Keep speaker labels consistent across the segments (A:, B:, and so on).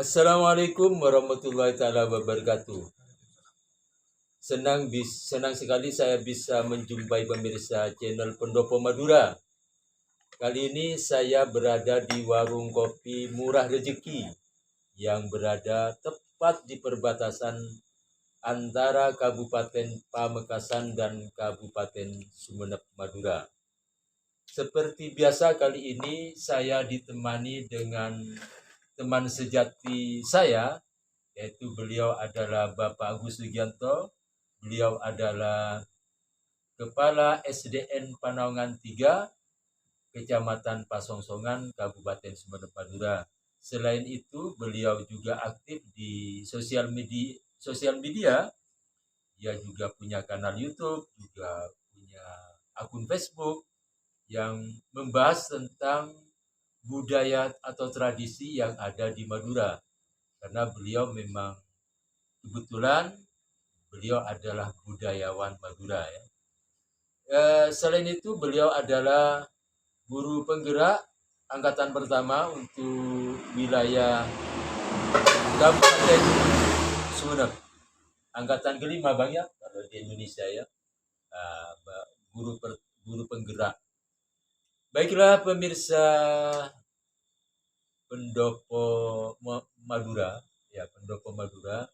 A: Assalamualaikum warahmatullahi taala wabarakatuh. Senang sekali saya bisa menjumpai pemirsa channel Pendopo Madura. Kali ini saya berada di warung kopi Murah Rezeki yang berada tepat di perbatasan antara Kabupaten Pamekasan dan Kabupaten Sumeneb Madura. Seperti biasa kali ini saya ditemani dengan teman sejati saya, yaitu beliau adalah Bapak Agus Sugianto. Beliau adalah Kepala SDN Panaungan 3, Kecamatan Pasongsongan, Kabupaten Sumeneb Madura. Selain itu, beliau juga aktif di sosial media. Dia juga punya kanal YouTube, juga punya akun Facebook yang membahas tentang budaya atau tradisi yang ada di Madura. Karena beliau memang kebetulan beliau adalah budayawan Madura ya. Selain itu beliau adalah guru penggerak angkatan pertama untuk wilayah Kabupaten Sumeneb. Angkatan kelima Bang ya kalau di Indonesia ya. Guru penggerak. Baiklah pemirsa Pendopo Madura ya, Pendopo Madura.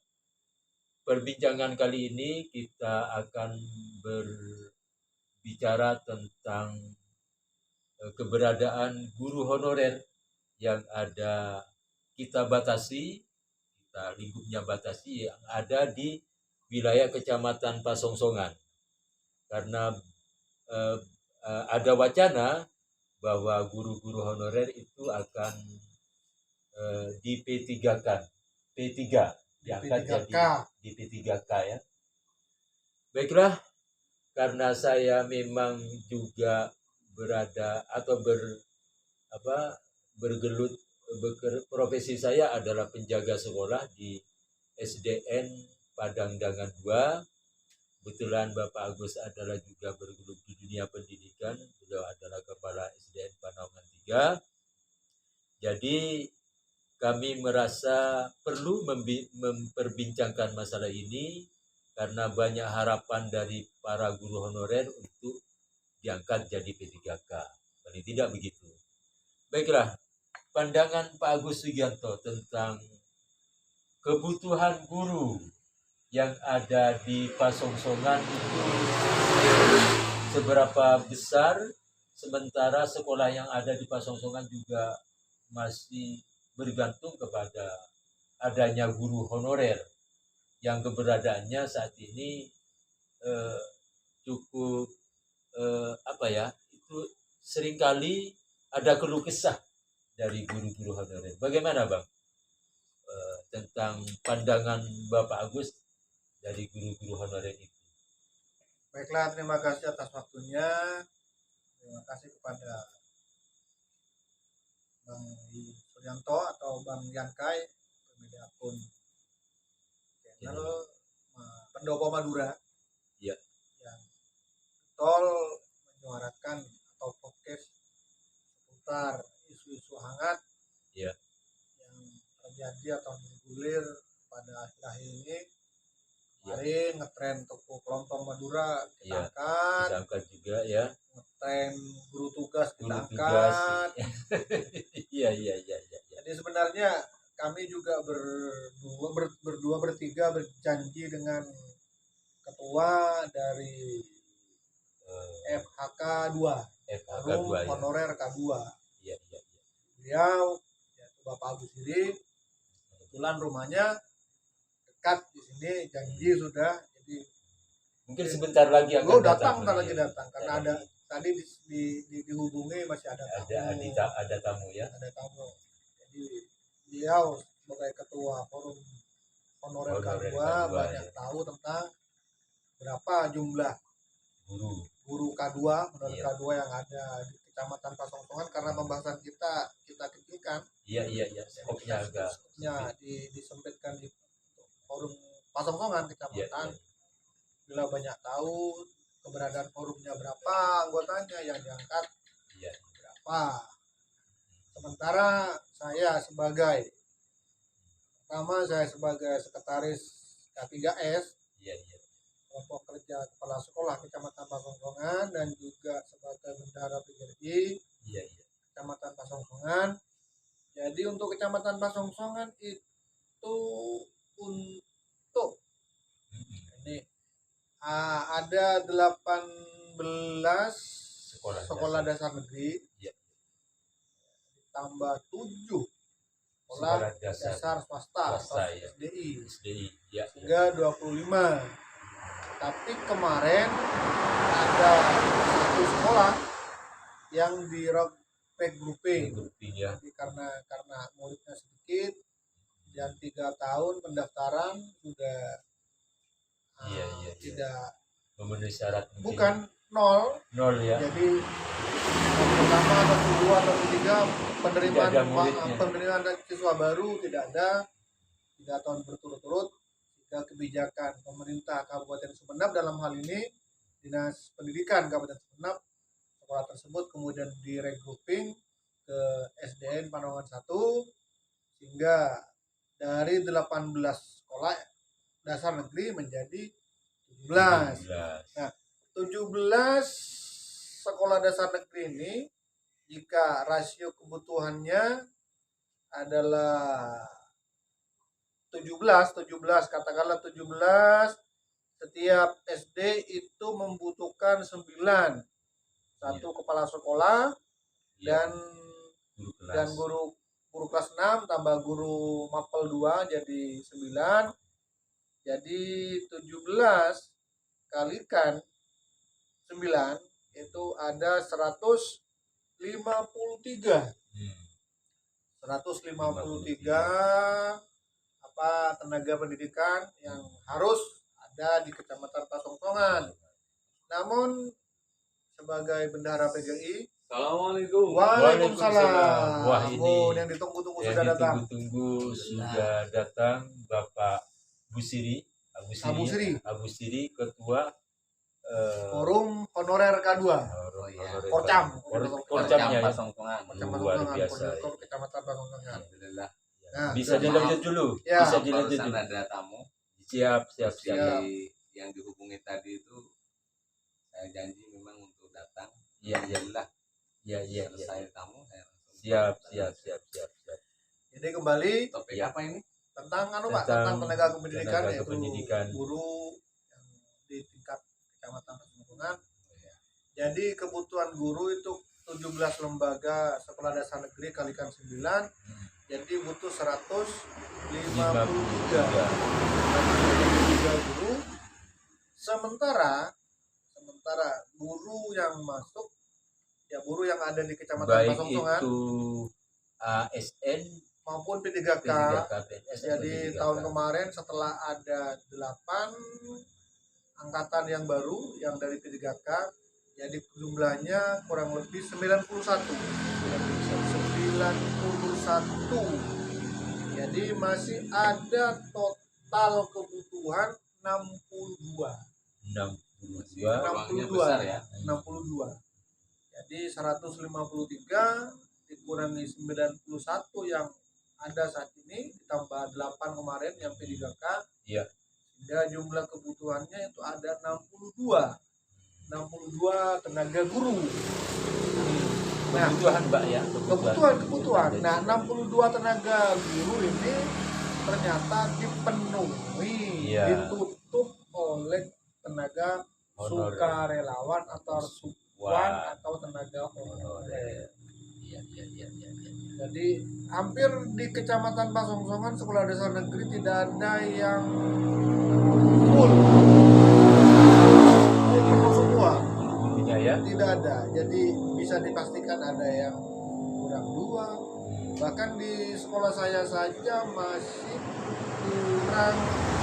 A: Perbincangan kali ini kita akan berbicara tentang keberadaan guru honorer yang ada kita lingkupnya batasi yang ada di wilayah Kecamatan Pasongsongan. Karena ada wacana bahwa guru-guru honorer itu akan di P3-kan. P3 diangkat jadi di P3K ya. Baiklah, karena saya memang juga berada atau profesi saya adalah penjaga sekolah di SDN Padangdangan 2. Kebetulan Bapak Agus adalah juga bergelut di dunia pendidikan. Beliau adalah Kepala SDN Panaungan 3. Jadi kami merasa perlu memperbincangkan masalah ini karena banyak harapan dari para guru honorer untuk diangkat jadi P3K. Paling tidak begitu. Baiklah, pandangan Pak Agus Sugianto tentang kebutuhan guru yang ada di Pasongsongan itu seberapa besar, sementara sekolah yang ada di Pasongsongan juga masih bergantung kepada adanya guru honorer yang keberadaannya saat ini cukup itu seringkali ada keluh kesah dari guru-guru honorer. Bagaimana Bang tentang pandangan Bapak Agus dari guru-guru honorer itu?
B: Baiklah, terima kasih atas waktunya. Terima kasih kepada Bang Suryanto atau Bang Yankai pemilik akun channel Pendopo Madura
A: ya,
B: yang betul menyuarakan atau podcast seputar isu-isu hangat
A: ya,
B: yang terjadi atau bergulir pada akhir ini. Kemarin ngetren toko kelontong Madura kita
A: angkat juga ya.
B: Ngetren guru tugas kita angkat.
A: Iya.
B: Jadi sebenarnya kami juga bertiga berjanji dengan ketua dari FHK 2, honorer K2.
A: Iya.
B: Beliau yaitu Bapak Agus Siri, kebetulan rumahnya dekat di sini, janji sudah. Jadi
A: mungkin sebentar lagi akan
B: datang karena ada tadi dihubungi masih ada
A: tamu ya.
B: Ada tamu. Jadi beliau sebagai ketua forum honorer K2 banyak tahu tentang berapa jumlah guru K2 honorer K2 yang ada di Kecamatan Pasongsongan, karena pembahasan kita kecilkan.
A: Iya. Skopnya agak
B: disempitkan di forum Pasongsongan Kecamatan. Bila banyak tahu keberadaan forumnya, berapa anggotanya yang diangkat, berapa. Sementara saya sebagai pertama saya sebagai sekretaris K3S
A: Iya, iya.
B: kelompok kerja kepala sekolah Kecamatan Pasongsongan dan juga sebagai bendahara PGRI
A: Iya, iya.
B: Kecamatan Pasongsongan. Jadi untuk Kecamatan Pasongsongan itu untuk ini ada 18 sekolah dasar negeri,
A: Iya.
B: tambah 7
A: Sekolah
B: sekolah dasar swasta atau
A: ya.
B: SDI,
A: SDI, ya.
B: sehingga 25. Tapi kemarin ada satu sekolah yang di regrouping,
A: Ya.
B: jadi karena muridnya sedikit dan 3 tahun pendaftaran sudah
A: Iya.
B: tidak
A: Memenuhi syarat mungkin.
B: bukan nol
A: ya.
B: Jadi yang pertama atau kedua atau ketiga penerimaan siswa baru tidak ada 3 tahun berturut-turut, sehingga kebijakan pemerintah Kabupaten Sumeneb dalam hal ini Dinas Pendidikan Kabupaten Sumeneb, sekolah tersebut kemudian diregrouping ke SDN Panongan 1, sehingga dari 18 sekolah dasar negeri menjadi 17. Nah, 17 sekolah dasar negeri ini jika rasio kebutuhannya adalah 17, katakanlah 17, setiap SD itu membutuhkan 9, satu kepala sekolah dan guru kelas 6 tambah guru mapel 2 jadi 9. Jadi 17 kalikan 9 itu ada 153. 153 tenaga pendidikan yang harus ada di Kecamatan Pasongsongan. Namun sebagai bendahara PGRI,
C: Assalamualaikum.
B: Waalaikumsalam.
A: Wah, ini
B: yang ditunggu-tunggu
A: yang
B: sudah datang.
A: Sudah datang Bapak Abu Siri, Ketua
B: Forum Honorer K2.
A: Korcamnya ya.
C: Pasongsongan.
A: Luar biasa.
B: Kecamatan Pasongsongan.
C: Alhamdulillah.
B: Nah,
A: bisa dilanjut dulu.
B: Ya.
A: Bisa dilanjut dulu.
C: Ada tamu.
A: Siap.
C: Jadi yang dihubungi tadi itu saya janji memang untuk datang.
A: Iya.
C: Selesai tamu saya langsung.
A: Siap.
B: Jadi kembali
C: Topik apa ini?
B: tentang tentang tenaga kependidikan,
A: tenaga
B: yaitu
A: kependidikan.
B: guru yang di tingkat Kecamatan Pasongsongan. Jadi kebutuhan guru itu 17 lembaga sekolah dasar negeri kalikan 9, jadi butuh 153 guru. Sementara guru yang masuk, ya guru yang ada di Kecamatan
A: Baik
B: Pasongsongan
A: itu ASN
B: maupun P3K. Jadi tahun kemarin setelah ada 8 angkatan yang baru yang dari P3K, jadi jumlahnya kurang lebih 91. Jadi masih ada total kebutuhan 62.
C: 62 ya.
B: 62. Jadi 153 dikurangi 91 yang ada saat ini ditambah 8 kemarin yang P3K.
A: Iya.
B: Sehingga jumlah kebutuhannya itu ada 62 tenaga guru.
A: Kebutuhan Mbak ya.
B: Kebutuhan. Nah, 62 tenaga guru ini ternyata dipenuhi, ditutup oleh tenaga sukarelawan atau sukuan atau tenaga honorer.
A: Iya.
B: Jadi hampir di Kecamatan Pasongsongan sekolah dasar negeri tidak ada yang full semua.
A: Gurunya ya.
B: Tidak ada. Jadi bisa dipastikan ada yang kurang 2. Bahkan di sekolah saya saja masih kurang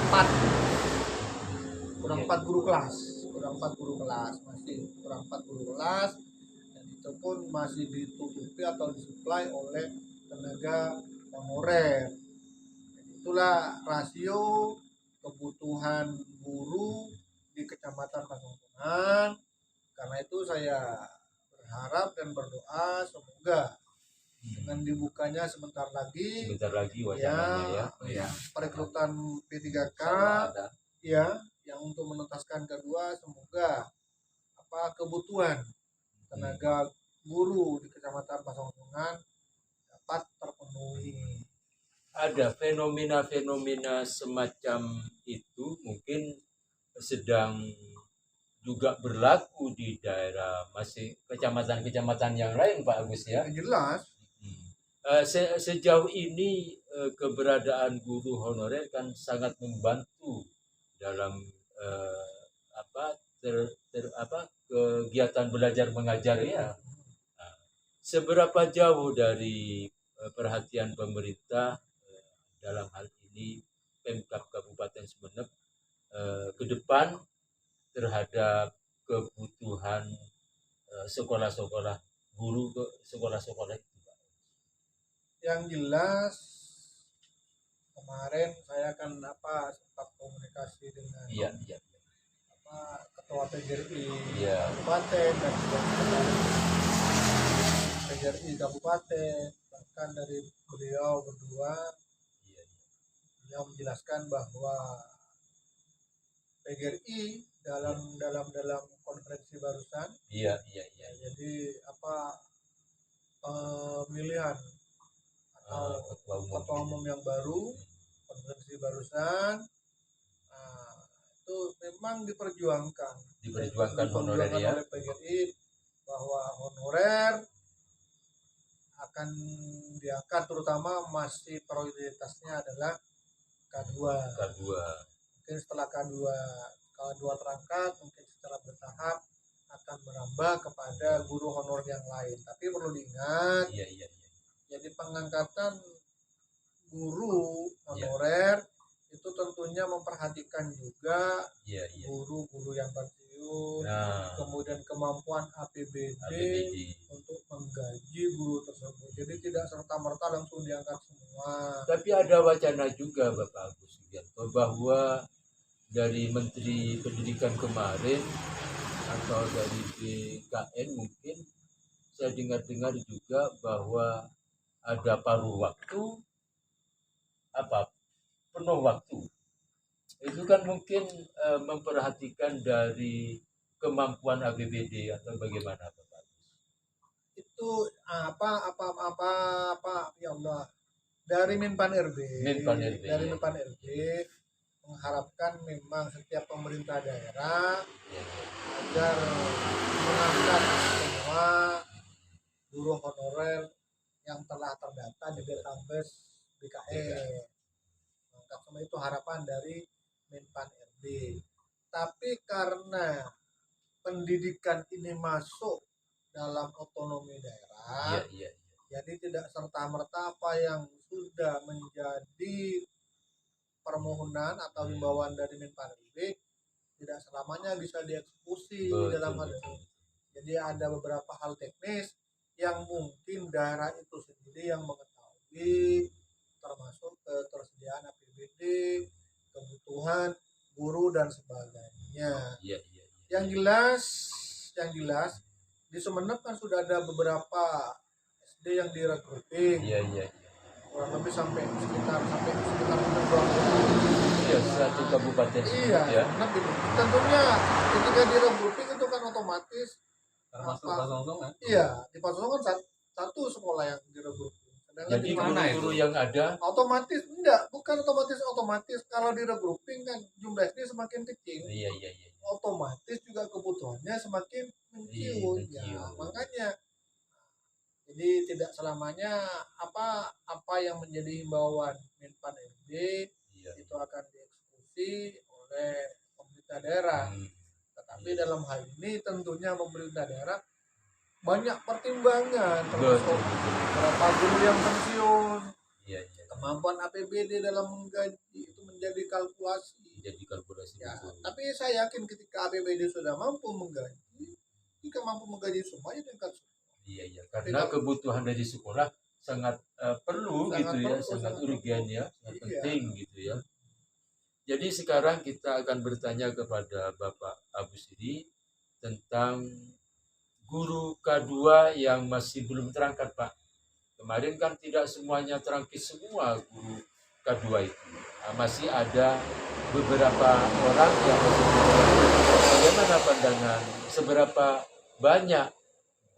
B: 4. Kurang 4 guru kelas. Masih kurang 4 guru kelas. Dan itu pun masih ditutupi atau disuplai oleh tenaga honorer. Itulah rasio kebutuhan guru di Kecamatan Pasongsongan. Karena itu saya berharap dan berdoa semoga dengan dibukanya sebentar lagi
A: wacananya ya.
C: Iya.
B: perekrutan P3K
C: Sama ada.
B: ya yang untuk menuntaskan kedua, semoga kebutuhan tenaga guru di Kecamatan Pasongsungan dapat terpenuhi.
A: Ada fenomena-fenomena semacam itu mungkin sedang juga berlaku di daerah masih kecamatan-kecamatan yang lain, Pak Agus ya.
B: Jelas.
A: Sejauh ini keberadaan guru honorer kan sangat membantu dalam kegiatan belajar mengajar ya. Nah, seberapa jauh dari perhatian pemerintah dalam hal ini Pemkab Kabupaten Sumeneb ke depan terhadap kebutuhan sekolah-sekolah guru ke sekolah-sekolah itu, Pak?
B: Yang jelas kemarin saya kan sempat komunikasi dengan ketua PGRI Kabupaten dan juga PGRI Kabupaten, bahkan dari beliau berdua yang menjelaskan bahwa PGRI dalam konferensi barusan jadi pemilihan atau ketua umum yang baru konferensi barusan itu memang diperjuangkan
A: honorer ya
B: oleh PGRI bahwa honorer akan diangkat, terutama masih prioritasnya adalah K2. Mungkin setelah K2 terangkat, mungkin secara bertahap akan merambah kepada guru honor yang lain. Tapi perlu diingat, jadi pengangkatan guru honorer itu tentunya memperhatikan juga guru-guru yang pensiun, kemudian kemampuan APBD untuk menggaji guru tersebut. Jadi tidak serta-merta langsung diangkat semua.
A: Tapi ada wacana juga Bapak Agus Sugianto bahwa dari Menteri Pendidikan kemarin atau dari BKN mungkin saya dengar juga bahwa ada paruh waktu penuh waktu. Itu kan mungkin memperhatikan dari kemampuan APBD atau bagaimana Bapak?
B: Itu ya Allah, dari Minpan RB mengharapkan memang setiap pemerintah daerah agar mengangkat semua guru honorer yang telah terdata di database BKN. Mengangkat semua, itu harapan dari Minpan RB. Tapi karena pendidikan ini masuk dalam otonomi daerah, jadi tidak serta-merta apa yang sudah menjadi permohonan atau himbauan dari Minpan RB tidak selamanya bisa dieksekusi dalam hal ini. Jadi ada beberapa hal teknis yang mungkin daerah itu sendiri yang mengetahui, termasuk ketersediaan APBD, kebutuhan guru dan sebagainya. Yang jelas di Sumeneb kan sudah ada beberapa SD yang direkruting. Kurang lebih sampai sekitar 20.
A: Satu kabupaten.
B: Tentunya ketika direkruting itu kan otomatis
C: Termasuk Pasongsungan.
B: Di Pasongsungan satu sekolah yang direkruting.
A: Jadi guru-guru yang ada
B: otomatis otomatis kalau direkruting kan jumlah SD semakin kecil. Otomatis juga kebutuhannya semakin menciut. Makanya jadi tidak selamanya apa yang menjadi himbauan Minpan RB itu akan dieksekusi oleh pemerintah daerah. Tetapi dalam hal ini tentunya pemerintah daerah banyak pertimbangan, termasuk berapa guru yang pensiun, kemampuan APBD dalam menggaji itu menjadi kalkulasi. Tapi saya yakin ketika APBD sudah mampu menggaji, jika mampu menggaji semua ya tingkat semua.
A: Karena kebutuhan dari sekolah sangat perlu, sangat urgen sangat penting gitu ya. Jadi sekarang kita akan bertanya kepada Bapak Agus ini tentang guru K2 yang masih belum terangkat Pak Kemarin kan tidak semuanya terangkis semua guru K2 itu. Nah, masih ada beberapa orang yang masih belum. Bagaimana pandangan seberapa banyak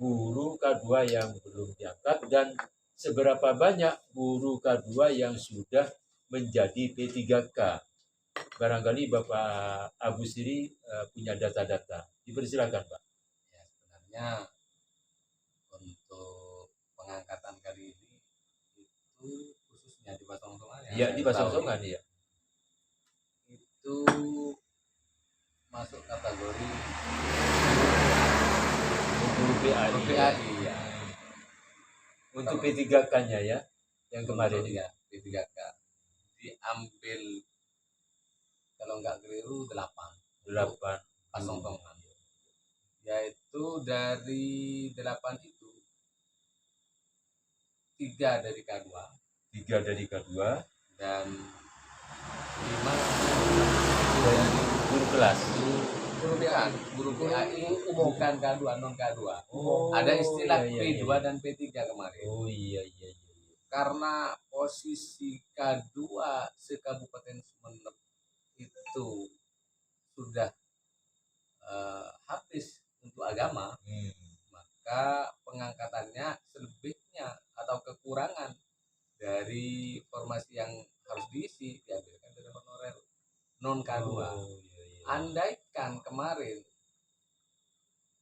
A: guru K2 yang belum diangkat dan seberapa banyak guru K2 yang sudah menjadi P3K? Barangkali Bapak Abu Siri punya data-data. Dipersilakan, Pak.
C: Ya, sebenarnya untuk pengangkatan kali ini itu khususnya di Pasongsongan
A: Ya, di Pasongsongan ya.
C: itu masuk kategori
A: Guru PAI.
C: PAI ya.
A: Untuk P3K-nya ya, yang kemarin.
C: Ya, P3K diambil kalau nggak keliru 8 Pasongsongan. Yaitu dari 8 itu 3 dari K2 dan 5 dari
A: Guru kelas.
C: guru PAI bukan K2, non K2.
A: Oh,
C: Ada istilah
A: iya, iya,
C: P2
A: iya.
C: dan P3 kemarin.
A: Oh iya iya iya.
C: Karena posisi K2 se-Kabupaten Sumeneb itu sudah habis untuk agama, maka pengangkatannya selebihnya atau kekurangan dari formasi yang harus diisi diambilkan dari honorer non K2.
A: Oh, iya, iya.
C: Andaikan kemarin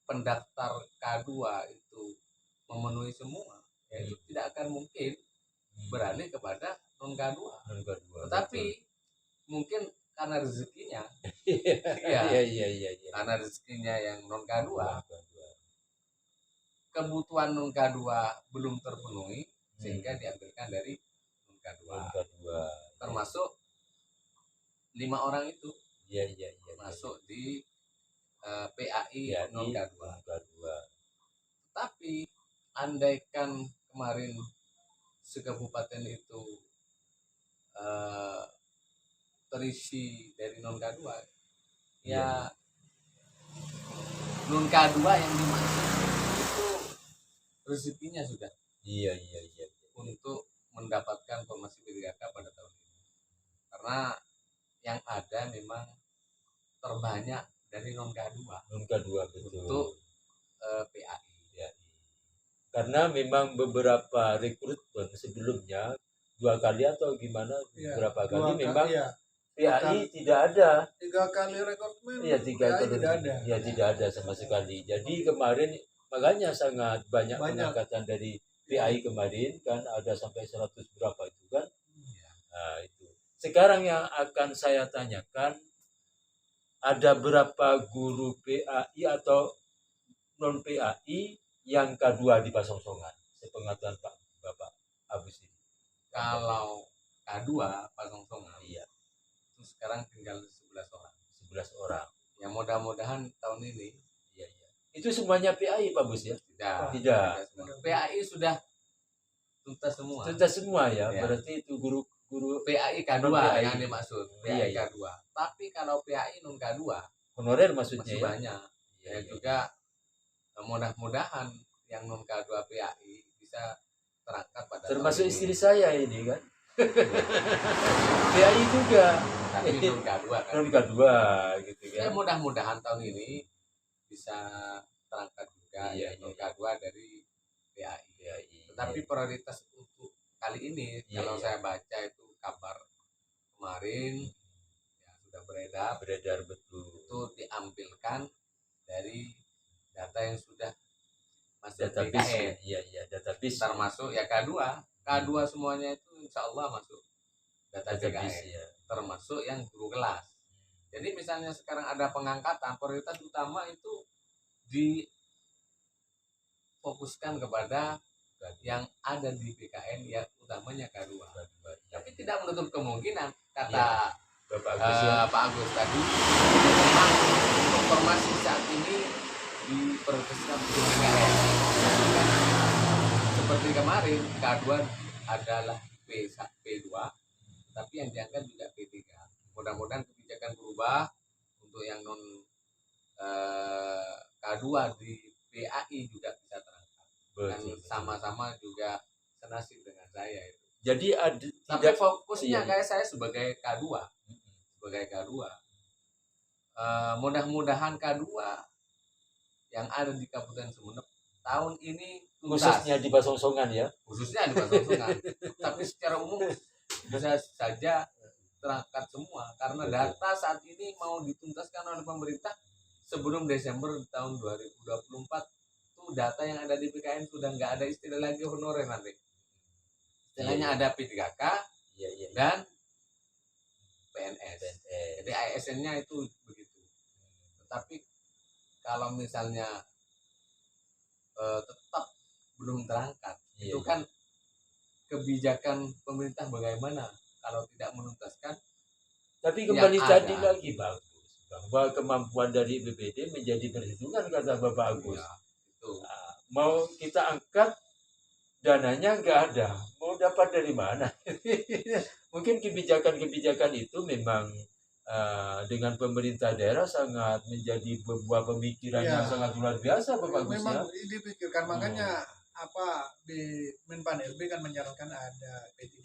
C: pendaftar K2 itu memenuhi semua, ya itu tidak akan mungkin beralih kepada non K2. Tetapi mungkin karena rezekinya,
A: Iya iya iya.
C: karena rezekinya yang non K2, kebutuhan non K2 belum terpenuhi sehingga diambilkan dari non K2. Termasuk 5 orang itu
A: Iya iya iya.
C: masuk di PAI non K2. Tapi andaikan kemarin se-Kabupaten itu terisi dari non K2, ya non K2 yang dimaksud itu rezekinya sudah
A: Iya iya iya.
C: untuk mendapatkan formasi P3K pada tahun ini. Karena yang ada memang terbanyak dari non K2
A: betul.
C: untuk PAI.
A: Karena memang beberapa rekrutmen sebelumnya 2 kali atau gimana
B: Iya,
A: beberapa
B: 2
A: kali memang
B: ya.
A: PAI tidak ada.
B: 3 kali rekrutmen.
A: Iya 3 kali
B: tidak ada.
A: Ya tidak ada sama sekali. Jadi kemarin makanya sangat banyak pengangkatan dari PAI kemarin kan ada sampai 100 berapa itu kan. Nah, itu. Sekarang yang akan saya tanyakan ada berapa guru PAI atau non PAI yang K2 di Pasongsongan sepengetahuan Pak Bapak Agus ini?
C: Kalau K2 Pasongsongan
A: Iya,
C: itu sekarang tinggal 11 orang.
A: 11 orang.
C: Yang mudah-mudahan tahun ini
A: Iya, iya. Itu semuanya PAI Pak Bus ya? Tidak.
C: PAI sudah tuntas semua.
A: Tuntas semua ya.
C: Ya.
A: Berarti itu guru
C: PAI K2
A: PAI.
C: yang dimaksud.
A: Iya,
C: PAI
A: iya.
C: K2. Tapi kalau PAI non K2
A: honorer maksudnya
C: masih
A: ya.
C: banyak.
A: Iya,
C: Ya
A: iya.
C: juga mudah-mudahan yang non K2 PAI bisa terangkat pada
A: Termasuk
C: tahun ini.
A: istri saya ini kan. PAI juga.
C: Tapi non K2 kan.
A: Non K2 gitu
C: Ya
A: kan.
C: mudah-mudahan tahun ini bisa terangkat juga
A: Iya,
C: yang non
A: iya.
C: K2 dari PAI.
A: PAI.
C: Tetapi prioritas untuk kali ini
A: Iya,
C: kalau
A: iya.
C: saya baca itu kabar kemarin ya sudah beredar
A: betul.
C: itu diambilkan dari data yang sudah masuk
A: Database.
C: BKN,
A: Iya iya database.
C: termasuk ya K2 semuanya itu insya Allah masuk data
A: Database
C: BKN,
A: ya.
C: termasuk yang guru kelas. Jadi misalnya sekarang ada pengangkatan, prioritas utama itu difokuskan kepada yang ada di BKN yang utamanya K2. Tapi tidak menutup kemungkinan kata
A: Bapak Agus ya.
C: Pak Agus tadi memang informasi saat ini diprioritaskan untuk BKN. Seperti kemarin K2 adalah P2, tapi yang diangkat juga P3. Mudah-mudahan kebijakan berubah untuk yang non K2 di PAI juga bisa terangkat. Dan sama-sama juga senang senasib dengan saya itu.
A: Jadi
C: Tapi
A: tidak
C: fokusnya
A: iya.
C: kayak saya sebagai K2, mudah-mudahan K2 yang ada di Kabupaten Sumeneb tahun ini tuntas.
A: khususnya di Basongsongan ya.
C: Khususnya di Basongsongan. Tapi secara umum bisa saja terangkat semua karena data saat ini mau dituntaskan oleh pemerintah sebelum Desember tahun 2024 tuh data yang ada di PKN sudah nggak ada istilah lagi honorer nanti. Istilahnya ada P3K dan PNS. Jadi ASN-nya itu begitu. Tetapi kalau misalnya tetap belum terangkat, itu kan kebijakan pemerintah bagaimana kalau tidak menuntaskan.
A: Tapi kembali tadi
C: ada.
A: lagi bagus bahwa kemampuan dari BPD menjadi perhitungan kata Bapak Agus.
C: Ya, itu.
A: Mau kita angkat dananya nggak ada, mau dapat dari mana? Mungkin kebijakan-kebijakan itu memang dengan pemerintah daerah sangat menjadi sebuah pemikiran yang sangat luar biasa Bapak Agus ya.
B: Memang dipikirkan, makanya apa di Menpan RB kan menyarankan ada P3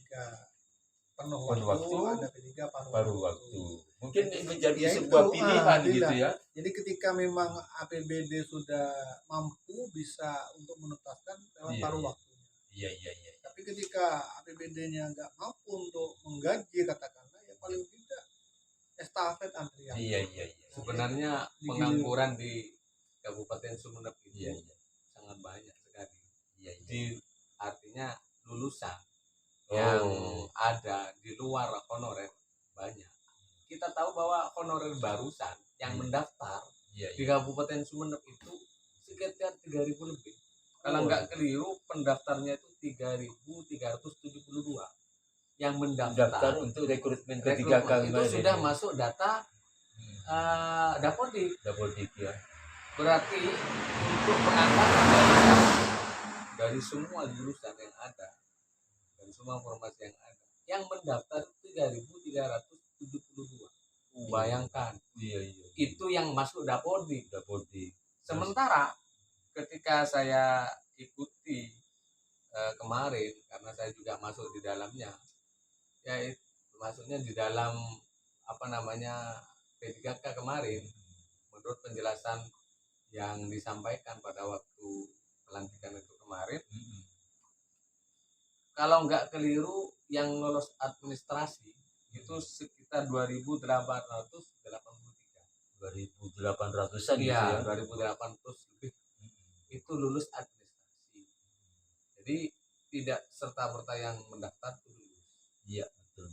B: penuh waktu, ada P3 paruh waktu.
A: Mungkin menjadi
B: Ya
A: sebuah
B: itu,
A: pilihan gitu ya.
B: Jadi ketika memang APBD sudah mampu bisa untuk menuntaskan lewat paruh waktunya.
A: Iya.
B: Tapi ketika APBD-nya nggak mampu untuk menggaji katakanlah ya paling tidak estafet antrian.
A: Iya.
C: Sebenarnya pengangguran di Kabupaten Sumeneb itu sangat banyak sekali. Di artinya lulusan yang ada di luar honorer banyak. Kita tahu bahwa honorer barusan yang mendaftar di Kabupaten Sumeneb itu sekitar 3.000 lebih. Kalau nggak keliru pendaftarnya itu 3.372 yang mendaftar
A: untuk rekrutmen
C: itu sudah masuk data Dapodik
A: ya.
C: Berarti untuk pengangkatan dari semua jurusan yang ada, dari semua formasi yang ada, yang mendaftar 3.372. Bayangkan, itu yang masuk Dapodik. Sementara ketika saya ikuti kemarin, karena saya juga masuk di dalamnya, ya masuknya di dalam P3K kemarin, menurut penjelasan yang disampaikan pada waktu pelantikan itu kemarin, kalau nggak keliru yang lolos administrasi itu sekitar 2.883. Iya, 2.800 lebih itu lulus administrasi. Jadi tidak serta-merta yang mendaftar itu lulus.
A: Iya, betul.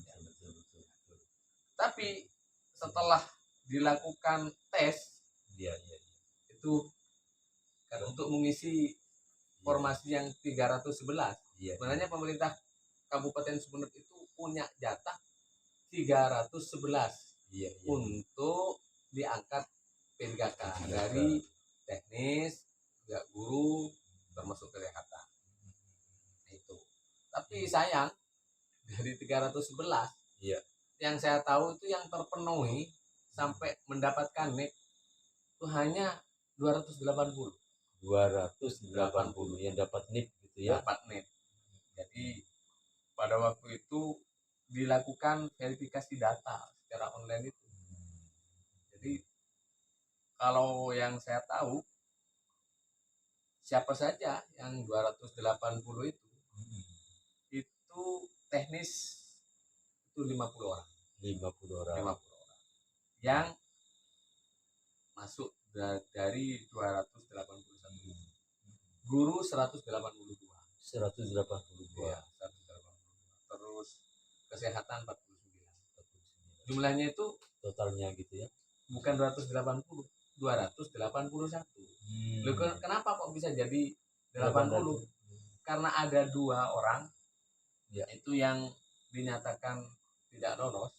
C: Tapi setelah dilakukan tes, itu kan untuk mengisi formasi yang 311, sebenarnya pemerintah Kabupaten Sumeneb itu punya jatah 311 untuk diangkat P3K dari teknis, juga guru, termasuk kesehatan. Itu. Tapi sayang dari 311 yang saya tahu itu yang terpenuhi sampai mendapatkan NIP itu hanya 280
A: yang dapat NIP gitu ya.
C: Dapat NIP. Jadi pada waktu itu dilakukan verifikasi data secara online itu. Jadi kalau yang saya tahu siapa saja yang 280 itu teknis itu 50 orang.
A: 50 orang.
C: Yang masuk dari 281. Guru 182. Ya, 182. Terus kesehatan 49. Jumlahnya itu
A: totalnya gitu ya.
C: Bukan 280, 281. Loh, kenapa kok bisa jadi 80? Karena ada 2 orang itu yang dinyatakan tidak lolos.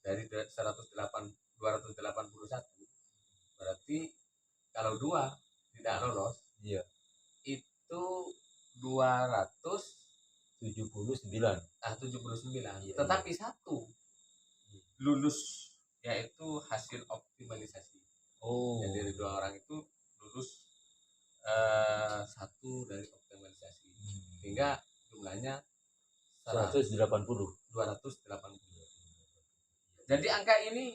C: Dari 281. Berarti kalau 2 tidak lolos, itu 279. Tetapi 1 lulus, yaitu hasil optimalisasi. Jadi dari 2 orang itu lulus 1 dari optimalisasi. Sehingga jumlahnya
A: 180.
C: 280. Jadi angka ini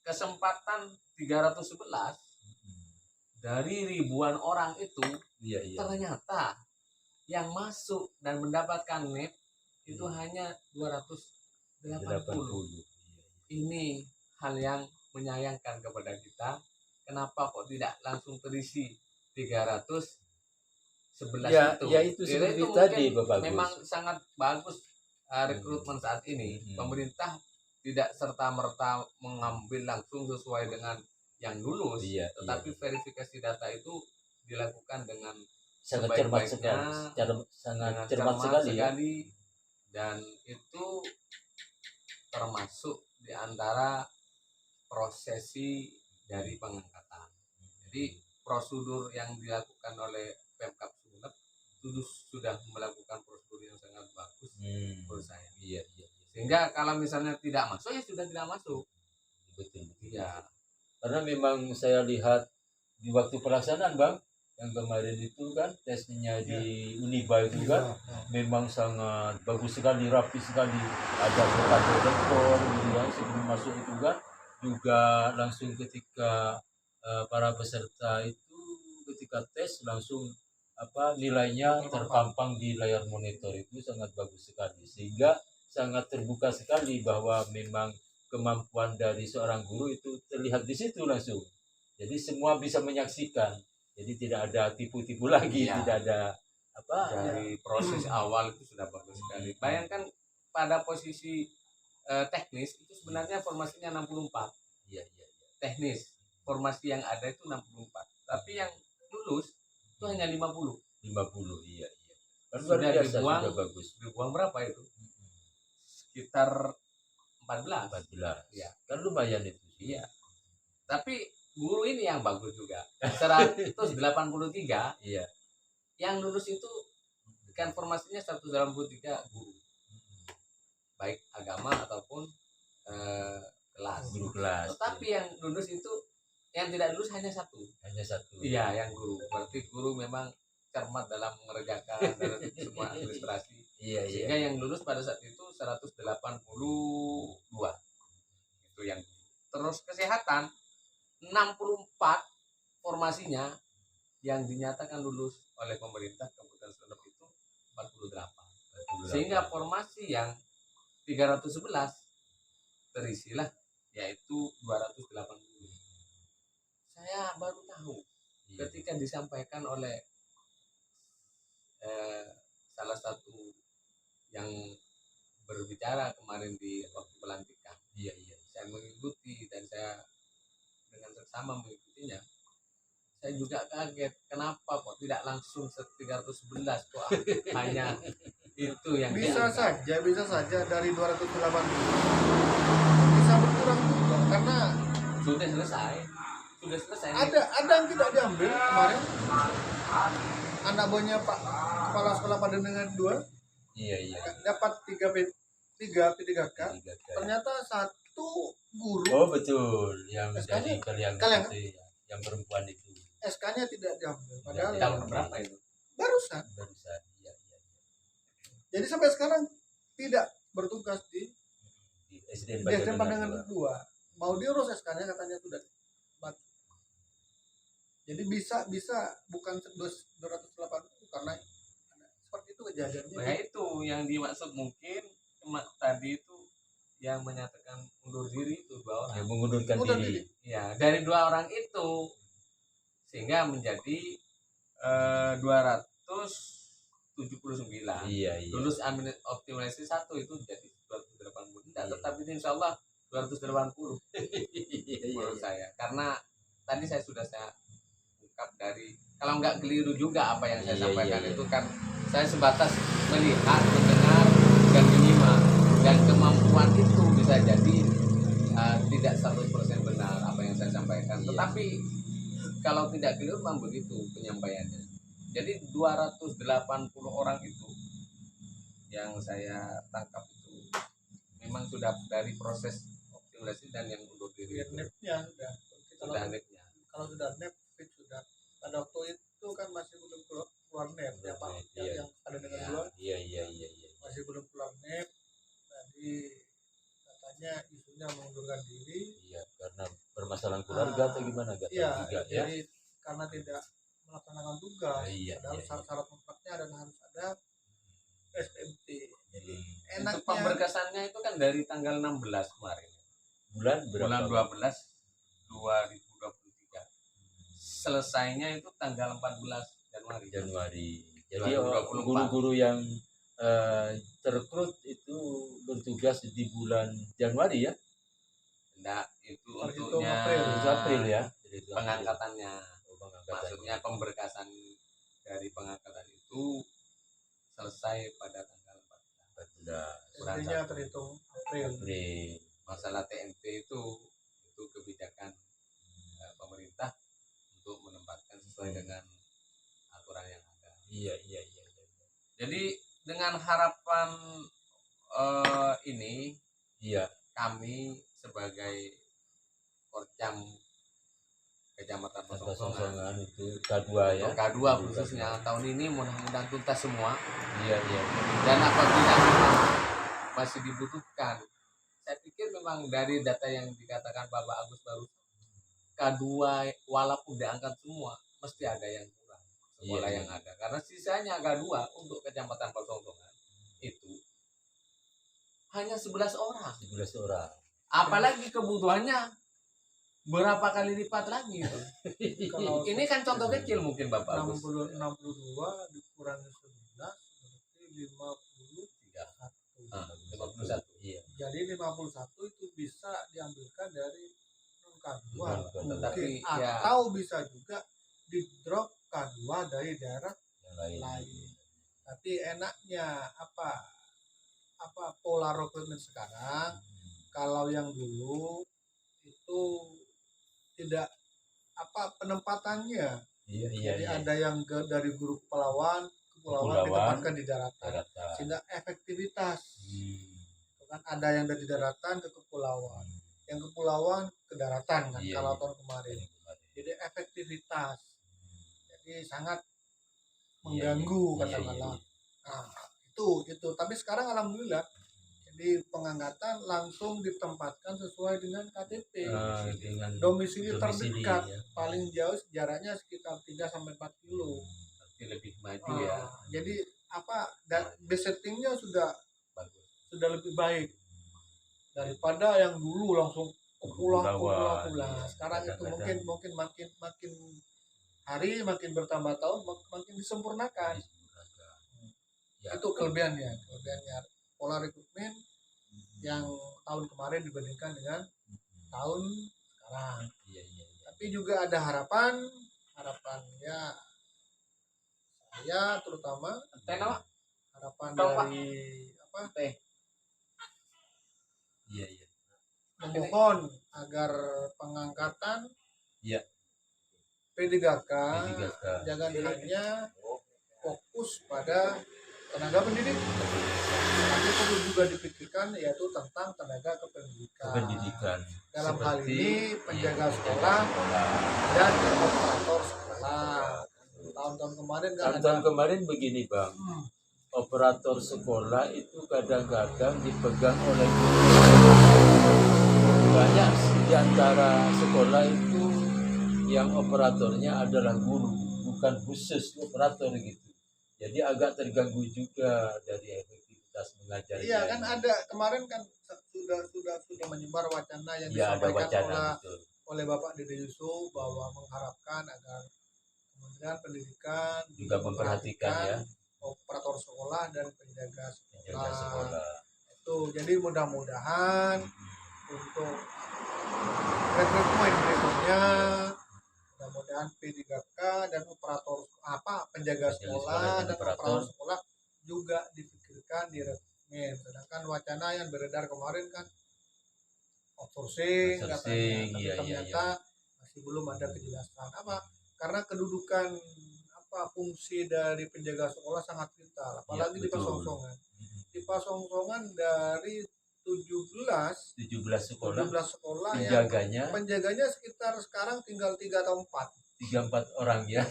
C: kesempatan 311 dari ribuan orang itu
A: Iya, iya.
C: ternyata yang masuk dan mendapatkan NIP itu hanya 280. Ini hal yang menyayangkan kepada kita. Kenapa kok tidak langsung terisi 311
A: Ya,
C: itu?
A: ya itu
C: Kira
A: seperti
C: itu
A: tadi,
C: mungkin
A: Bapak
C: memang
A: Gus.
C: sangat bagus rekrutmen saat ini. Pemerintah tidak serta-merta mengambil langsung sesuai dengan yang lulus,
A: Iya,
C: tetapi
A: iya.
C: verifikasi data itu dilakukan dengan
A: Sangat cermat
C: sebaik-baiknya,
A: sekali. Sangat
C: dengan
A: cermat sekali ya.
C: dan itu termasuk di antara prosesi dari pengangkatan. Jadi prosedur yang dilakukan oleh Pemkab Sumeneb itu sudah melakukan prosedur yang sangat bagus menurut saya.
A: Iya, iya.
C: Sehingga kalau misalnya tidak masuk ya sudah tidak masuk.
A: Betul.
C: Iya.
A: Karena memang saya lihat di waktu pelaksanaan, Bang, yang kemarin itu kan tesnya di Uniba itu kan memang sangat bagus sekali, rapi sekali. Ada rektor gitu kan sebelum masuk itu kan juga langsung ketika para peserta itu ketika tes langsung nilainya terpampang di layar monitor, itu sangat bagus sekali, sehingga sangat terbuka sekali bahwa memang kemampuan dari seorang guru itu terlihat di situ langsung. Jadi semua bisa menyaksikan. Jadi tidak ada tipu-tipu lagi,
C: Iya.
A: tidak ada
C: Dari proses awal itu sudah bagus sekali. Bayangkan pada posisi teknis itu sebenarnya formasinya 64.
A: Iya, iya.
C: Teknis formasi yang ada itu 64. Tapi yang lulus itu hanya 50.
A: 50, iya, iya. Kan luar
C: Sudah
A: biasa,
C: dibuang,
A: sudah bagus.
C: dibuang berapa itu? Sekitar 14.
A: 14.
C: Iya.
A: Kan lumayan itu.
C: Iya. Tapi guru ini yang bagus juga. 183.
A: Iya.
C: Yang lulus itu kan formasinya 183 guru. Baik agama ataupun kelas.
A: Guru kelas.
C: Tetapi yang lulus itu, yang tidak lulus hanya satu.
A: Hanya satu.
C: Iya, yang guru. Berarti guru memang cermat dalam mengerjakan dalam semua administrasi.
A: Iya, iya.
C: Sehingga yang lulus pada saat itu 182. Itu yang. Terus kesehatan 64 formasinya yang dinyatakan lulus oleh pemerintah Kabupaten Sumeneb itu 48. Sehingga formasi yang 311 terisilah yaitu 280. Saya baru tahu ketika disampaikan oleh salah satu yang berbicara kemarin di waktu pelantikan.
A: Iya, iya.
C: Saya mengikuti dan saya dengan seksama mengikutinya. Saya juga kaget kenapa kok tidak langsung 311 kok hanya itu yang
B: bisa
C: diangkat.
B: saja dari 280 bisa berkurang juga karena
C: Sudah selesai
B: ada yang tidak diambil kemarin, anak buahnya Pak Kepala Sekolah Padangan 2
A: Iya.
B: dapat 3P3K, ternyata satu guru.
A: Oh betul, yang
B: SK-nya,
A: dari kalian yang perempuan itu.
B: SK-nya tidak diambil, padahal
C: tahun berapa itu?
B: barusan.
A: Iya.
B: Jadi sampai sekarang tidak bertugas di
A: SDN
B: Pandangan 2. Mau diurus SK-nya katanya sudah. Jadi bisa bukan 280 karena seperti itu kejadiannya.
C: Nah itu yang dimaksud mungkin tadi itu yang menyatakan undur diri itu 2 orang.
A: Yang mengundurkan diri.
C: Ya, dari 2 orang itu sehingga menjadi 279.
A: Iya.
C: Lulus optimalisasi 1 itu jadi 280. Tidak, tetapi insya Allah 280 menurut saya. Karena tadi saya ungkap dari, kalau nggak keliru juga apa yang saya sampaikan itu kan saya sebatas melihat, mendengar dan menyimak, dan kemampuan itu bisa jadi tidak 100% benar apa yang saya sampaikan. Tetapi kalau tidak keliru memang begitu penyampaiannya. Jadi 280 orang itu yang saya tangkap itu memang sudah dari proses optimalisasi dan yang undur diri itu.
B: NEP-nya
C: Sudah NEP-nya.
B: Kalau sudah NEP sudah pada waktu itu kan masih belum keluar NEP yang pada katanya isunya mengundurkan diri.
A: Iya, karena permasalahan keluarga atau gimana gak tahu
B: Iya,
A: juga ya.
B: jadi karena tidak melaksanakan tugas,
A: Iya,
B: padahal
A: iya, iya.
B: syarat-syarat kontraknya adalah harus ada SPMT. Jadi
C: Untuk
B: enaknya
C: pemberkasannya itu kan dari tanggal 16 kemarin.
A: Bulan berapa?
C: Bulan 12 2023. Selesainya itu tanggal 14 Januari.
A: Januari. Jadi
C: 2024.
A: guru-guru yang terrekrut itu bertugas di bulan Januari ya?
C: Enggak, itu
B: Terhitung
C: untuknya
B: April.
A: Itu April ya? Jadi itu April.
C: pengangkatannya.
A: Oh, pengangkatan.
C: Maksudnya pemberkasan dari pengangkatan itu selesai pada tanggal 14.
B: SPMT-nya terhitung April.
A: April.
C: Masalah TNT itu kebijakan pemerintah untuk menempatkan sesuai dengan aturan yang ada.
A: Iya, iya, iya.
C: Jadi dengan harapan ini,
A: Iya.
C: kami sebagai Porcam Kecamatan Pasongsongan
A: Pasongsongan itu K2 ya.
C: K2 khususnya tahun ini mudah-mudahan tuntas semua.
A: Iya, iya.
C: Dan apabila memang masih dibutuhkan, saya pikir memang dari data yang dikatakan Bapak Agus baru, K2 walaupun diangkat semua mesti ada yang kurang sekolah
A: Iya,
C: yang ada, karena sisanya K2 untuk Kecamatan Pasongsongan itu hanya 11 orang.
A: 11 orang.
C: Apalagi kebutuhannya berapa kali lipat lagi itu.
B: Kalau
C: Ini kan contoh kecil mungkin Bapak Agus.
B: 62 dikurangi 11 berarti 51.
C: 51.
A: Iya.
B: Jadi 51 itu bisa diambilkan dari non K2.
A: Non-K2.
B: Mungkin.
C: Tapi, ya.
B: Atau bisa juga di drop K2 dari daerah
A: Yang lain.
B: lain. Tapi enaknya apa pola rekrutmen sekarang, kalau yang dulu itu tidak penempatannya.
A: Iya, iya,
B: Jadi
A: iya.
B: ada yang dari guru kepulauan
A: Kepulauan,
B: ditempatkan di daratan,
A: Daratan.
B: sehingga efektivitas.
A: Hmm.
B: Kan ada yang dari daratan ke kepulauan, yang kepulauan ke daratan kan,
A: Iya,
B: kalau
A: iya.
B: tahun kemarin. Jadi efektivitas. Jadi sangat mengganggu
A: Iya,
B: katakanlah.
A: iya.
B: Nah, itu. Tapi sekarang alhamdulillah, jadi pengangkatan langsung ditempatkan sesuai dengan KTP.
A: Dengan
B: Domisili
A: domisili,
B: terdekat,
A: ya.
B: paling jauh jaraknya sekitar 3 sampai 4 kilo.
C: Tapi lebih maju ya.
B: Jadi settingnya sudah
C: Bagus.
B: lebih baik daripada yang dulu langsung ke pulau.
A: Iya.
B: Sekarang itu
A: Kadang-kadang
B: mungkin makin hari makin bertambah tahun makin disempurnakan.
A: Ya.
B: Itu kelebihannya pola rekrutmen yang tahun kemarin dibandingkan dengan tahun sekarang.
A: Iya, iya, iya.
B: Tapi juga ada harapannya saya terutama
C: Tenang,
B: harapan
C: Tahu, Pak.
B: dari
C: Teh.
A: Iya, iya.
B: memohon agar pengangkatan
A: Iya.
B: P3K
A: P3K.
B: jangan hanya fokus pada tenaga pendidik, tapi perlu juga dipikirkan yaitu tentang tenaga kependidikan.
A: Pendidikan.
B: Dalam hal
A: Seperti,
B: ini penjaga
A: iya,
B: sekolah
A: sekolah.
B: dan operator sekolah. Tahun-tahun kemarin kan
A: Tahun kemarin begini Bang, operator sekolah itu kadang-kadang dipegang oleh guru. Banyak di antara sekolah itu yang operatornya adalah guru, bukan khusus operator gitu. Jadi agak terganggu juga dari efektivitas mengajar.
B: Iya kan ada kemarin kan sudah menyebar wacana yang
A: Ya, ada
B: disampaikan
A: wacana betul.
B: oleh Bapak Dede Yusuf bahwa mengharapkan agar Kementerian Pendidikan
A: Juga memperhatikan ya
B: operator sekolah dan penjaga
A: penjaga sekolah.
B: Itu jadi mudah-mudahan untuk rekrutmen berikutnya, mudah-mudahan P3K dan operator penjaga sekolah dan operator sekolah juga dipikirkan di rekrutmen. Sedangkan wacana yang beredar kemarin kan outsourcing katanya, tapi
A: iya,
B: ternyata masih belum ada kejelasan karena kedudukan fungsi dari penjaga sekolah sangat vital, apalagi
A: Ya,
B: di Pasongsongan. Di Pasongsongan dari 17 sekolah penjaganya sekitar sekarang tinggal 3 atau
A: 3-4 orang ya.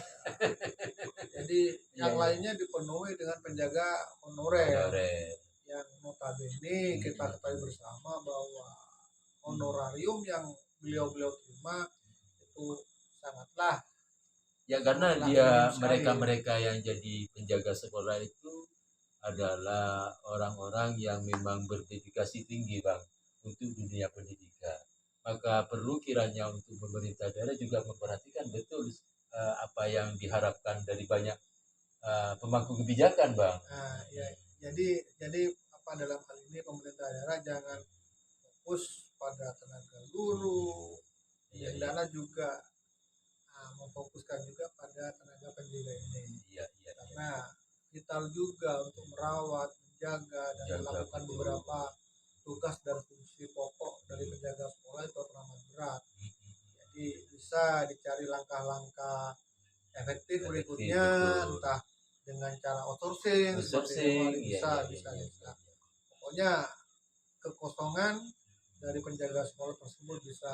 B: Jadi yang lainnya dipenuhi dengan penjaga honorer. yang notabene kita ketahui bersama bahwa honorarium yang beliau-beliau terima itu sangatlah
A: Ya karena
B: sangatlah
A: dia
B: minim sekali.
A: mereka-mereka yang jadi penjaga sekolah itu adalah orang-orang yang memang berdedikasi tinggi Bang untuk dunia pendidikan. Maka perlu kiranya untuk pemerintah daerah juga memperhatikan betul apa yang diharapkan dari banyak pemangku kebijakan Bang.
B: Nah, ya, jadi apa dalam hal ini pemerintah daerah jangan fokus pada tenaga guru,
A: Iya, iya,
B: hendaklah juga memfokuskan juga pada tenaga penjaga ini.
A: iya, iya.
B: Karena vital juga untuk merawat, menjaga dan
A: Jaga,
B: melakukan
A: betul.
B: beberapa tugas dan fungsi pokok dari penjaga sekolah itu amat berat. Jadi bisa dicari langkah-langkah efektif berikutnya,
A: betul.
B: entah dengan cara outsourcing,
A: Outsourcing,
B: bisa,
A: iya,
B: bisa,
A: iya,
B: bisa.
A: iya.
B: Pokoknya kekosongan dari penjaga sekolah tersebut bisa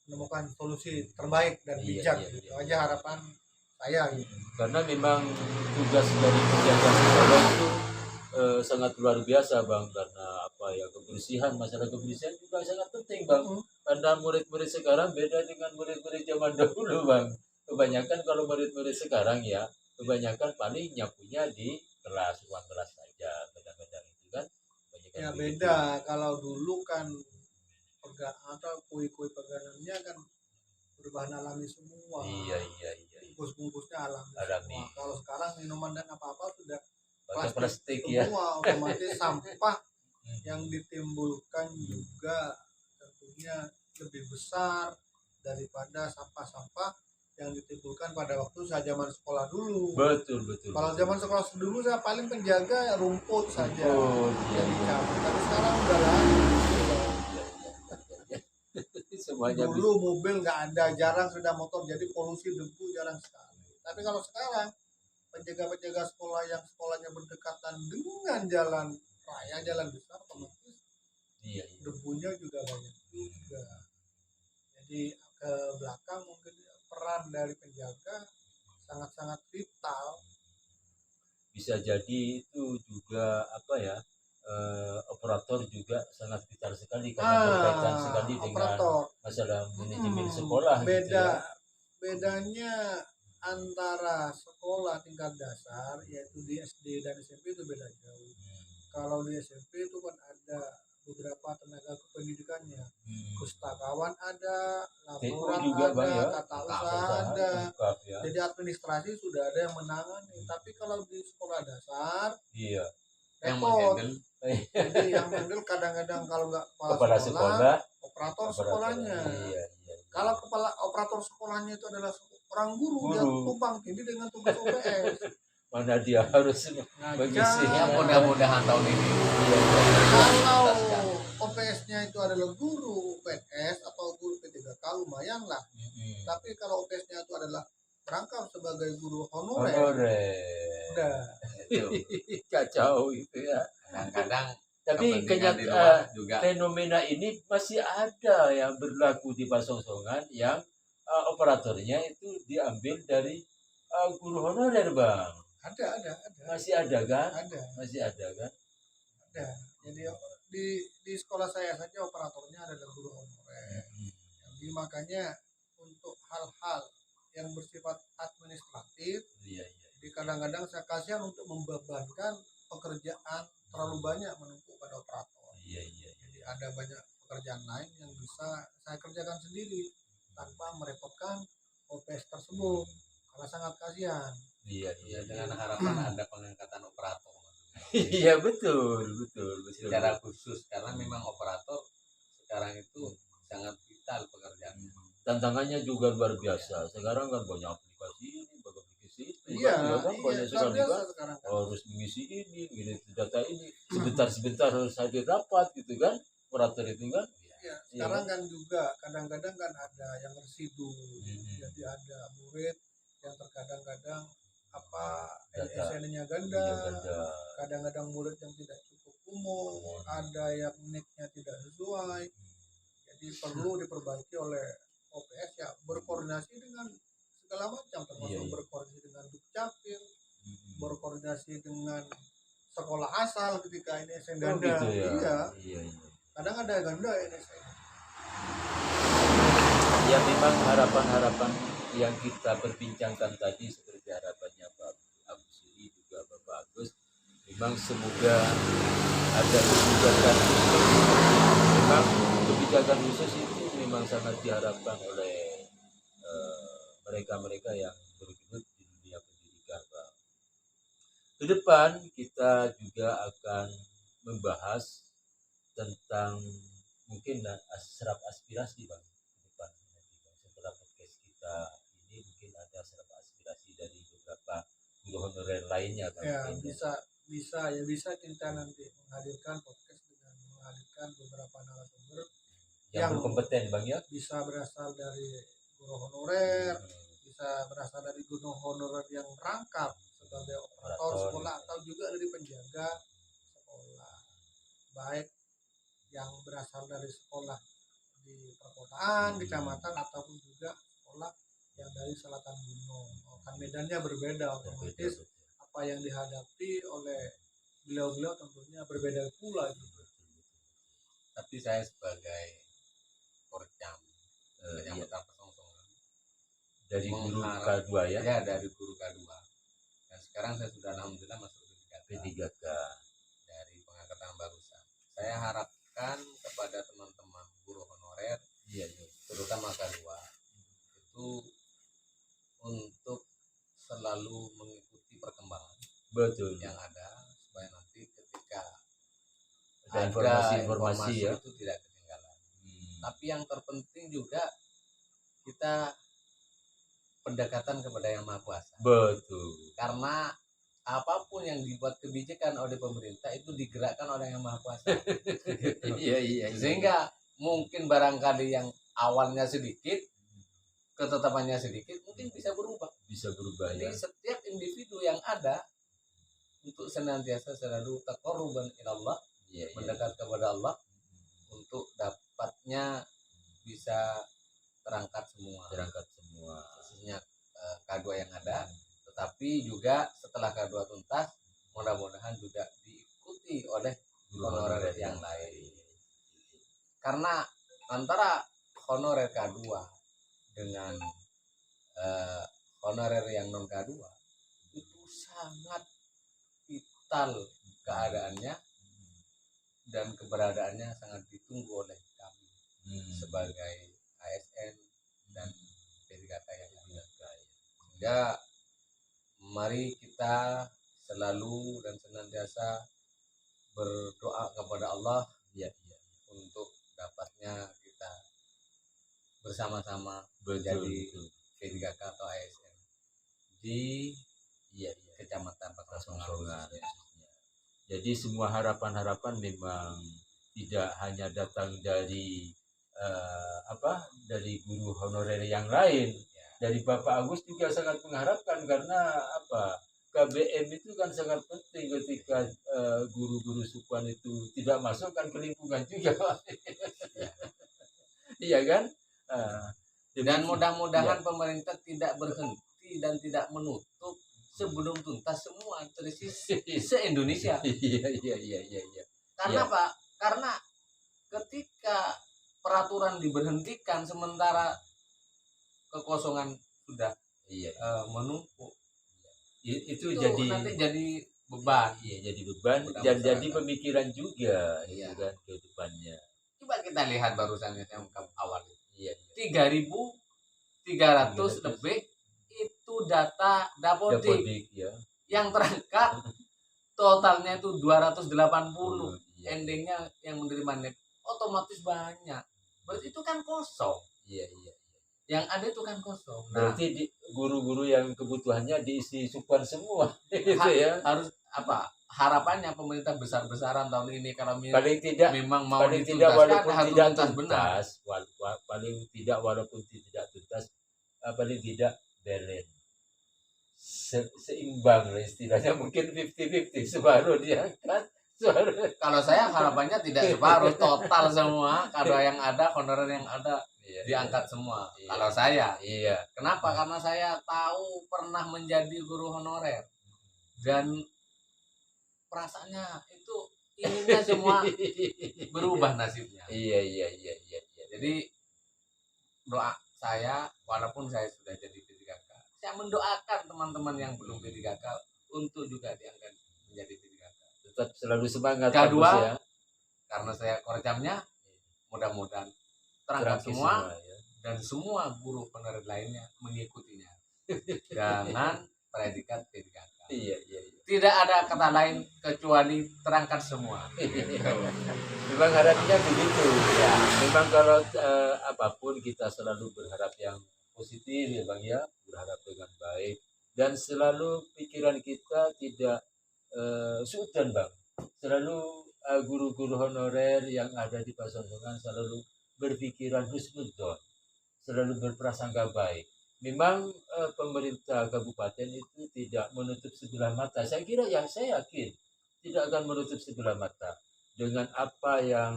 B: menemukan solusi terbaik dan
A: Iya,
B: bijak.
A: iya,
B: Gitu
A: iya.
B: aja harapan saya gitu.
A: Karena memang tugas dari penjaga sekolah itu sangat luar biasa Bang, karena apa ya, kebersihan, masalah kebersihan juga sangat penting Bang. Karena murid-murid sekarang beda dengan murid-murid zaman dahulu Bang. Kebanyakan kalau murid-murid sekarang ya, kebanyakan paling nyapunya di kelas, ruang kelas saja kadang-kadang itu kan. Kebanyakan
B: Ya
A: begitu.
B: beda kalau dulu kan atau kue-kue pegangannya kan berbahan alami semua.
A: Iya, iya, iya.
B: Bungkus-bungkusnya alami
A: Alami.
B: semua. Kalau sekarang minuman dan apa-apa sudah
A: Pakai
B: plastik
A: plastik ya.
B: semua, otomatis sampah yang ditimbulkan juga tentunya lebih besar daripada sampah-sampah yang ditimbulkan pada waktu saya zaman sekolah dulu.
A: Betul, betul.
B: Kalau zaman sekolah dulu saya paling penjaga rumput saja
A: Rumput,
B: yang
A: iya.
B: dicabut. Tapi sekarang udah lah.
A: Semuanya
B: Dulu mobil nggak ada, jarang sudah motor, jadi polusi debu jarang sekali. Tapi kalau sekarang penjaga-penjaga sekolah yang sekolahnya berdekatan dengan jalan raya, jalan besar, otomatis
A: iya.
B: debunya juga banyak juga. Jadi ke belakang mungkin peran dari penjaga sangat-sangat vital.
A: Bisa jadi itu juga apa ya, operator juga sangat vital sekali karena berkaitan sekali dengan
B: Operator
A: masalah manajemen sekolah gitu
B: beda
A: ya.
B: bedanya antara sekolah tingkat dasar yaitu di SD dan SMP itu beda jauh. Kalau di SMP itu kan ada beberapa tenaga kependidikannya, pustakawan ada, laporan
A: juga,
B: ada,
A: Bang, ya.
B: tata usaha ada.
A: Lengkap, ya.
B: Jadi administrasi sudah ada yang menangani. Tapi kalau di sekolah dasar,
A: Iya.
B: repot. Jadi yang handle kadang-kadang kalau nggak
A: Kepala sekolah,
B: operator sekolahnya.
A: Iya.
B: Kalau kepala operator sekolahnya itu adalah orang guru. Dia tumpang tindih dengan tugas OPS.
A: Mana dia harus mengisi.
C: Ya mudah-mudahan tahun ini.
B: Kalau OPS-nya itu adalah guru PNS atau guru P3K lumayan lah. Tapi kalau OPS-nya itu adalah merangkap sebagai guru honorer. Udah.
A: Kacau itu ya.
C: Kadang-kadang
A: tapi
C: kenyataan juga
A: fenomena ini masih ada yang berlaku di Pasongsongan yang operatornya itu diambil dari guru honorer Bang.
B: Ada.
A: Masih ada kan?
B: Ada.
A: Masih ada kan?
B: Ada. Jadi di sekolah saya saja operatornya adalah guru honorer. Jadi makanya untuk hal-hal yang bersifat administratif, jadi kadang-kadang saya kasihan untuk membebankan pekerjaan terlalu banyak menumpuk pada operator. Jadi ada banyak pekerjaan lain yang bisa saya kerjakan sendiri tanpa merepotkan OPS tersebut. Karena sangat kasihan.
C: Iya, dengan harapan ada pengangkatan operator.
A: Iya betul.
C: Secara khusus karena memang operator sekarang itu sangat vital pekerjaan.
A: Tantangannya juga luar biasa. Sekarang kan banyak aplikasi ini, banyak aplikasi itu.
B: Iya,
A: banyak sekali kan. Harus mengisi ini, data ini. Sebentar harus hadir rapat gitu kan, operator itu kan.
B: Iya, sekarang kan juga kadang-kadang kan ada yang residu. Jadi ada murid yang terkadang-kadang SN-nya ganda, kadang-kadang murid yang tidak cukup umur, ada yang nicknya tidak sesuai. Jadi perlu diperbaiki oleh OPS ya, berkoordinasi dengan segala macam, termasuk berkoordinasi dengan Dukcapil, berkoordinasi dengan sekolah asal ketika NSN
A: Oh,
B: ganda.
A: gitu ya.
B: Iya,
A: Iya, iya.
B: kadang ada ganda NSN.
A: Ya memang harapan-harapan yang kita perbincangkan tadi seperti harapannya Pak Agus ini juga Bapak Agus, memang semoga ada kebijakan khusus. Memang kebijakan khusus itu memang sangat diharapkan oleh mereka-mereka yang bergelut di dunia pendidikan Pak. Ke depan kita juga akan membahas tentang mungkin serap aspirasi Bang. Ke depan nanti, Bang. Setelah podcast kita ini mungkin ada serap aspirasi dari beberapa guru honorer lainnya Bang.
B: Ya
A: Mungkin.
B: bisa kita nanti menghadirkan podcast dengan menghadirkan beberapa narasumber
A: yang
B: yang
A: berkompeten Bang ya.
B: bisa berasal dari guru honorer, bisa berasal dari guru honorer yang rangkap sebagai operator sekolah atau juga dari penjaga sekolah, baik yang berasal dari sekolah di perkotaan, kecamatan ataupun juga sekolah yang dari selatan gunung. Kan medannya berbeda, otomatis apa yang dihadapi oleh beliau-beliau tentunya berbeda pula gitu.
C: Tapi saya sebagai Korcam Kecamatan Pesongsongan
A: Dari guru
C: mengharap-
A: K2 ya.
C: ya dari guru K2, dan sekarang saya sudah alhamdulillah masuk
A: P3K.
C: dari pengangkatan barusan. Saya harapkan kepada teman-teman guru honorer,
A: Iya, iya.
C: terutama K2, itu untuk selalu mengikuti perkembangan
A: Betul.
C: yang ada, supaya nanti ketika
A: Ada
C: ada
A: informasi ya.
C: itu tidak ketinggalan. Tapi yang terpenting juga kita pendekatan kepada Yang Maha Kuasa.
A: Betul.
C: Karena apapun yang dibuat kebijakan oleh pemerintah itu digerakkan oleh Yang Maha Kuasa. Gitu.
A: Iya, iya.
C: Sehingga mungkin barangkali yang awalnya sedikit, ketetapannya sedikit, mungkin bisa berubah.
A: Bisa berubah
C: Jadi
A: ya.
C: setiap individu yang ada untuk senantiasa selalu taqarruban ilallah,
A: Iya, iya.
C: mendekat kepada Allah, untuk dapatnya bisa terangkat semua, khususnya K2 yang ada. Tetapi juga setelah K2 tuntas, mudah-mudahan juga diikuti oleh honorer yang lain. Karena antara honorer K2 dengan honorer yang non K2 itu sangat vital keadaannya, dan keberadaannya sangat ditunggu oleh kami sebagai ASN dan P3K yang ada. Sehingga mari kita selalu dan senantiasa berdoa kepada Allah
A: Iya, iya.
C: untuk dapatnya kita bersama-sama
A: Betul,
C: menjadi
A: betul.
C: P3K atau ASN di
A: Iya, iya.
C: Kecamatan
A: Pesongsongan.
C: Pesongsongan.
A: Jadi semua harapan-harapan memang tidak hanya datang dari dari guru honorer yang lain. Dari Bapak Agus juga sangat mengharapkan, karena KBM itu kan sangat penting ketika guru-guru sukuan itu tidak masukkan ke lingkungan juga. Iya kan?
C: Dan mudah-mudahan pemerintah tidak berhenti dan tidak menutup sebelum tuntas semua terisi se-Indonesia.
A: Iya.
C: Karena Pak, karena ketika peraturan diberhentikan sementara kekosongan sudah menumpuk,
A: itu
C: jadi nanti jadi beban.
A: Iya, jadi beban dan jadi pemikiran juga itu kan ke depannya.
C: Coba kita lihat barusan yang awal itu.
A: Iya.
C: 3.300 lebih itu data Dapodik
A: ya.
C: Yang terangkat totalnya itu 280.
A: Iya.
C: Endingnya yang menerima NIP otomatis banyak. Berarti itu kan kosong.
A: Iya.
C: Yang ada itu kan kosong.
A: Berarti guru-guru yang kebutuhannya diisi sukuan semua. Gitu ya.
C: Harus harapannya pemerintah besar-besaran tahun ini kalau
A: paling tidak
C: memang mau
A: paling tidak walaupun
C: harus
A: tidak
C: tuntas benar.
A: paling tidak walaupun tidak tuntas, paling tidak balance, seimbang lah istilahnya, mungkin 50-50, separuh dia kan.
C: Kalau saya harapannya tidak separuh, total semua K2 yang ada, honorer yang ada diangkat semua. Kalau saya, kenapa? Karena saya tahu pernah menjadi guru honorer, dan perasaannya itu inginnya semua berubah nasibnya.
A: Iya.
C: Jadi doa saya, walaupun saya sudah jadi P3K, saya mendoakan teman-teman yang belum P3K untuk juga diangkat menjadi P3K.
A: Tetap selalu semangat
C: Kedua,
A: Pak Bos ya.
C: Karena saya korecamnya, mudah-mudahan terangkat
A: Terangkat
C: semua
A: ya.
C: dan semua guru honorer lainnya mengikutinya. Jangan predikat P3K.
A: Iya.
C: Tidak ada kata lain kecuali terangkat semua.
A: Memang harapnya begitu ya. Memang kalau apapun kita selalu berharap yang positif ya Bang ya, berharap dengan baik dan selalu pikiran kita tidak suudzon Bang. Selalu guru-guru honorer yang ada di Pasongsongan selalu berpikiran husnudzon, selalu berprasangka baik. Memang pemerintah kabupaten itu tidak menutup sebelah mata. Saya kira ya, saya yakin tidak akan menutup sebelah mata dengan apa yang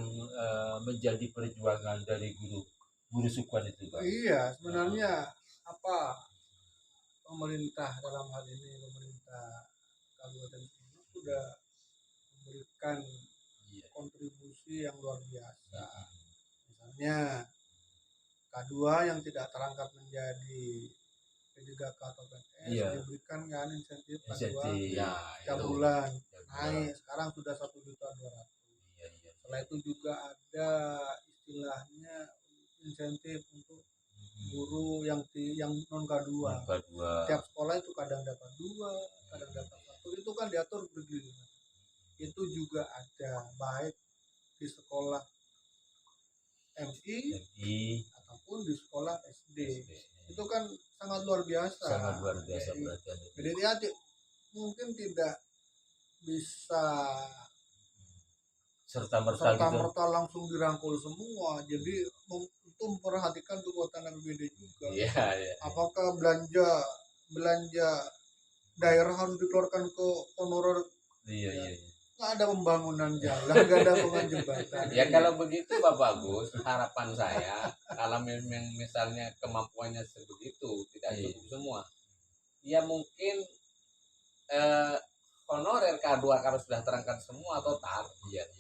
A: menjadi perjuangan dari guru sukuan itu, Pak.
B: Iya, sebenarnya apa pemerintah dalam hal ini pemerintah Kabupaten Sumut sudah memberikan kontribusi yang luar biasa. Misalnya K2 yang tidak terangkat menjadi P3K atau PNS diberikan kan insentif K2 tiap bulan naik, sekarang sudah 1.200.000. Setelah itu juga ada istilahnya insentif untuk guru yang non K2. Tiap sekolah itu kadang dapat 2, kadang dapat 1. Itu kan diatur bergiliran. Itu juga ada baik di sekolah MI ataupun di sekolah SD. Itu kan sangat luar biasa. Jadi dia mungkin tidak bisa serta-merta langsung dirangkul semua. Jadi itu memperhatikan kekuatan APBD juga. Apakah belanja daerah harus dikeluarkan ke honorer? Nggak ada pembangunan jalan, nggak ada pembangunan jembatan.
C: Ya kalau begitu Bapak Agus, harapan saya kalau memang misalnya kemampuannya sebegitu tidak cukup semua, ya mungkin honorer K2 kalau sudah terangkat semua total,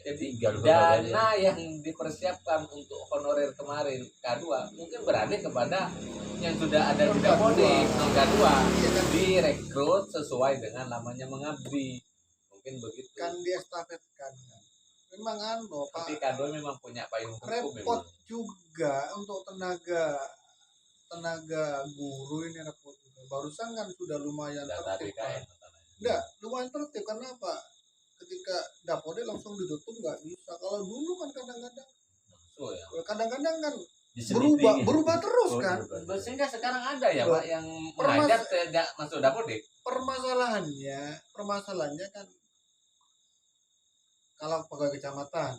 C: jadi dana yang dipersiapkan untuk honorer kemarin K2 mungkin beralih kepada yang sudah ada di Dapodik non K2 direkrut sesuai dengan namanya mengabdi. Mungkin begitu
B: kan diestafetkan. Memang
C: tapi K2 memang punya payung hukum.
B: Repot juga untuk tenaga guru ini, repot juga. Barusan kan sudah lumayan tertib. Enggak, lumayan tertib karena apa? Ketika Dapodik langsung ditutup nggak bisa. Kalau dulu kan kadang-kadang kan berubah terus kan.
C: Sehingga sekarang ada ya Pak yang mengajar tidak masuk Dapodik.
B: Permasalahannya kan kalau pegawai kecamatan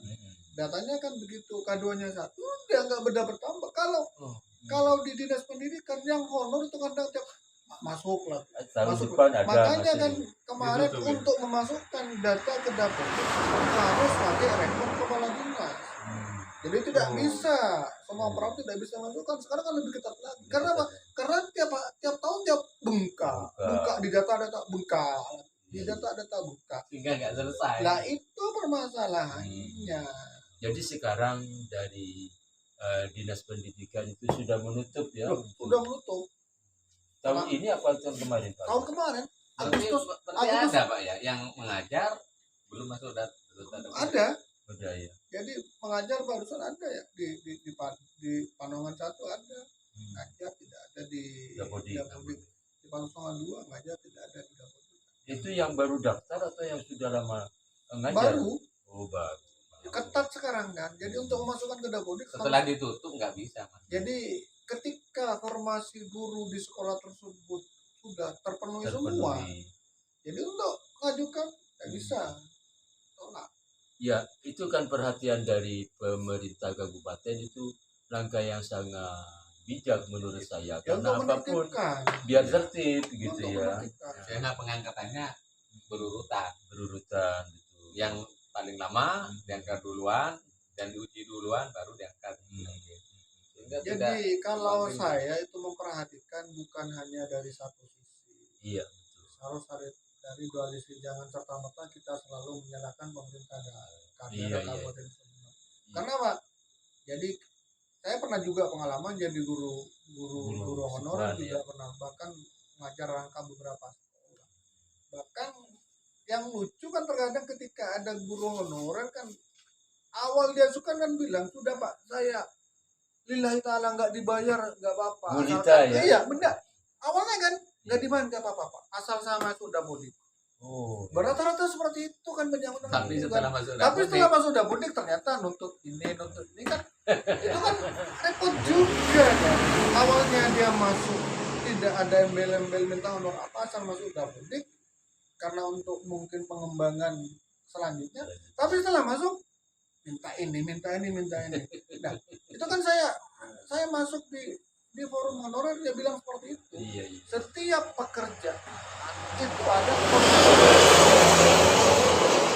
B: datanya kan begitu, K2-nya 1 udah nggak beda bertambah. Kalau di dinas pendidikan yang honor itu kan tiap masuk. Makanya kan kemarin untuk memasukkan data ke Dapodik harus pakai rekor kepala dinas. Jadi tidak bisa semua perawat tidak bisa masukkan. Sekarang kan lebih ketat lagi. Karena apa? Karena tiap tahun tiap bengkak di data bengkak. Di data buka
C: sehingga nggak selesai.
B: Nah itu permasalahannya.
A: Jadi sekarang dari dinas pendidikan itu sudah menutup ya?
B: Sudah menutup.
A: Tahun ini apa tahun kemarin Pak?
B: Tahun kemarin.
C: Agustus ada Pak ya yang mengajar belum masuk data.
B: Ada
C: ya.
B: Jadi mengajar barusan ada ya di Panongan 1 ada ngajar, tidak ada di Dapodik. Di Pasongsongan 2 ngajar, tidak ada di Dapodik.
A: Itu yang baru daftar atau yang sudah lama ngajar?
B: Baru.
A: Baru.
B: Ketat sekarang kan. Jadi untuk memasukkan ke Dapodik
C: setelah ditutup nggak bisa Mas.
B: Jadi ketika formasi guru di sekolah tersebut sudah terpenuhi semua, jadi untuk mengajukan nggak bisa tolak.
A: Ya itu kan perhatian dari pemerintah kabupaten, itu langkah yang sangat bijak menurut saya, karena apapun biar tertib gitu ya.
C: Karena pengangkatannya berurutan gitu. Yang paling lama diangkat duluan dan diuji duluan baru diangkat.
B: Jadi kalau saya itu memperhatikan bukan hanya dari satu sisi.
A: Iya.
B: dari dualisme, jangan serta-merta kita selalu menyalahkan pemerintah
A: Iya,
B: daerah
A: iya.
B: Kabupaten Sumedang. Karena apa? Jadi saya pernah juga pengalaman jadi guru honorer
A: sekolah,
B: juga
A: ya.
B: pernah, bahkan ngajar rangka beberapa sekolah. Bahkan yang lucu kan terkadang ketika ada guru honorer kan awal dia suka kan bilang, sudah Pak, saya lillahi ta'ala nggak dibayar nggak apa-apa.
A: Gurita, ya?
B: Iya benar. Awalnya kan nggak dibayar nggak apa-apa Pak, asal saya masuk Dapodik.
A: Oh,
B: Berrata-rata seperti itu kan banyak orang.
C: Tapi
B: gitu
C: setelah
B: kan.
C: masuk
B: Tapi
C: Dapodik,
B: setelah masuk Dapodik ternyata nuntut ini kan itu kan repot juga kan. Awalnya dia masuk tidak ada embel-embel minta honor apa, asal masuk Dapodik karena untuk mungkin pengembangan selanjutnya. Tapi setelah masuk minta ini, minta ini, minta ini. Nah, itu kan saya masuk di forum honorer dia bilang seperti itu.
A: iya, iya.
B: Setiap pekerjaan itu ada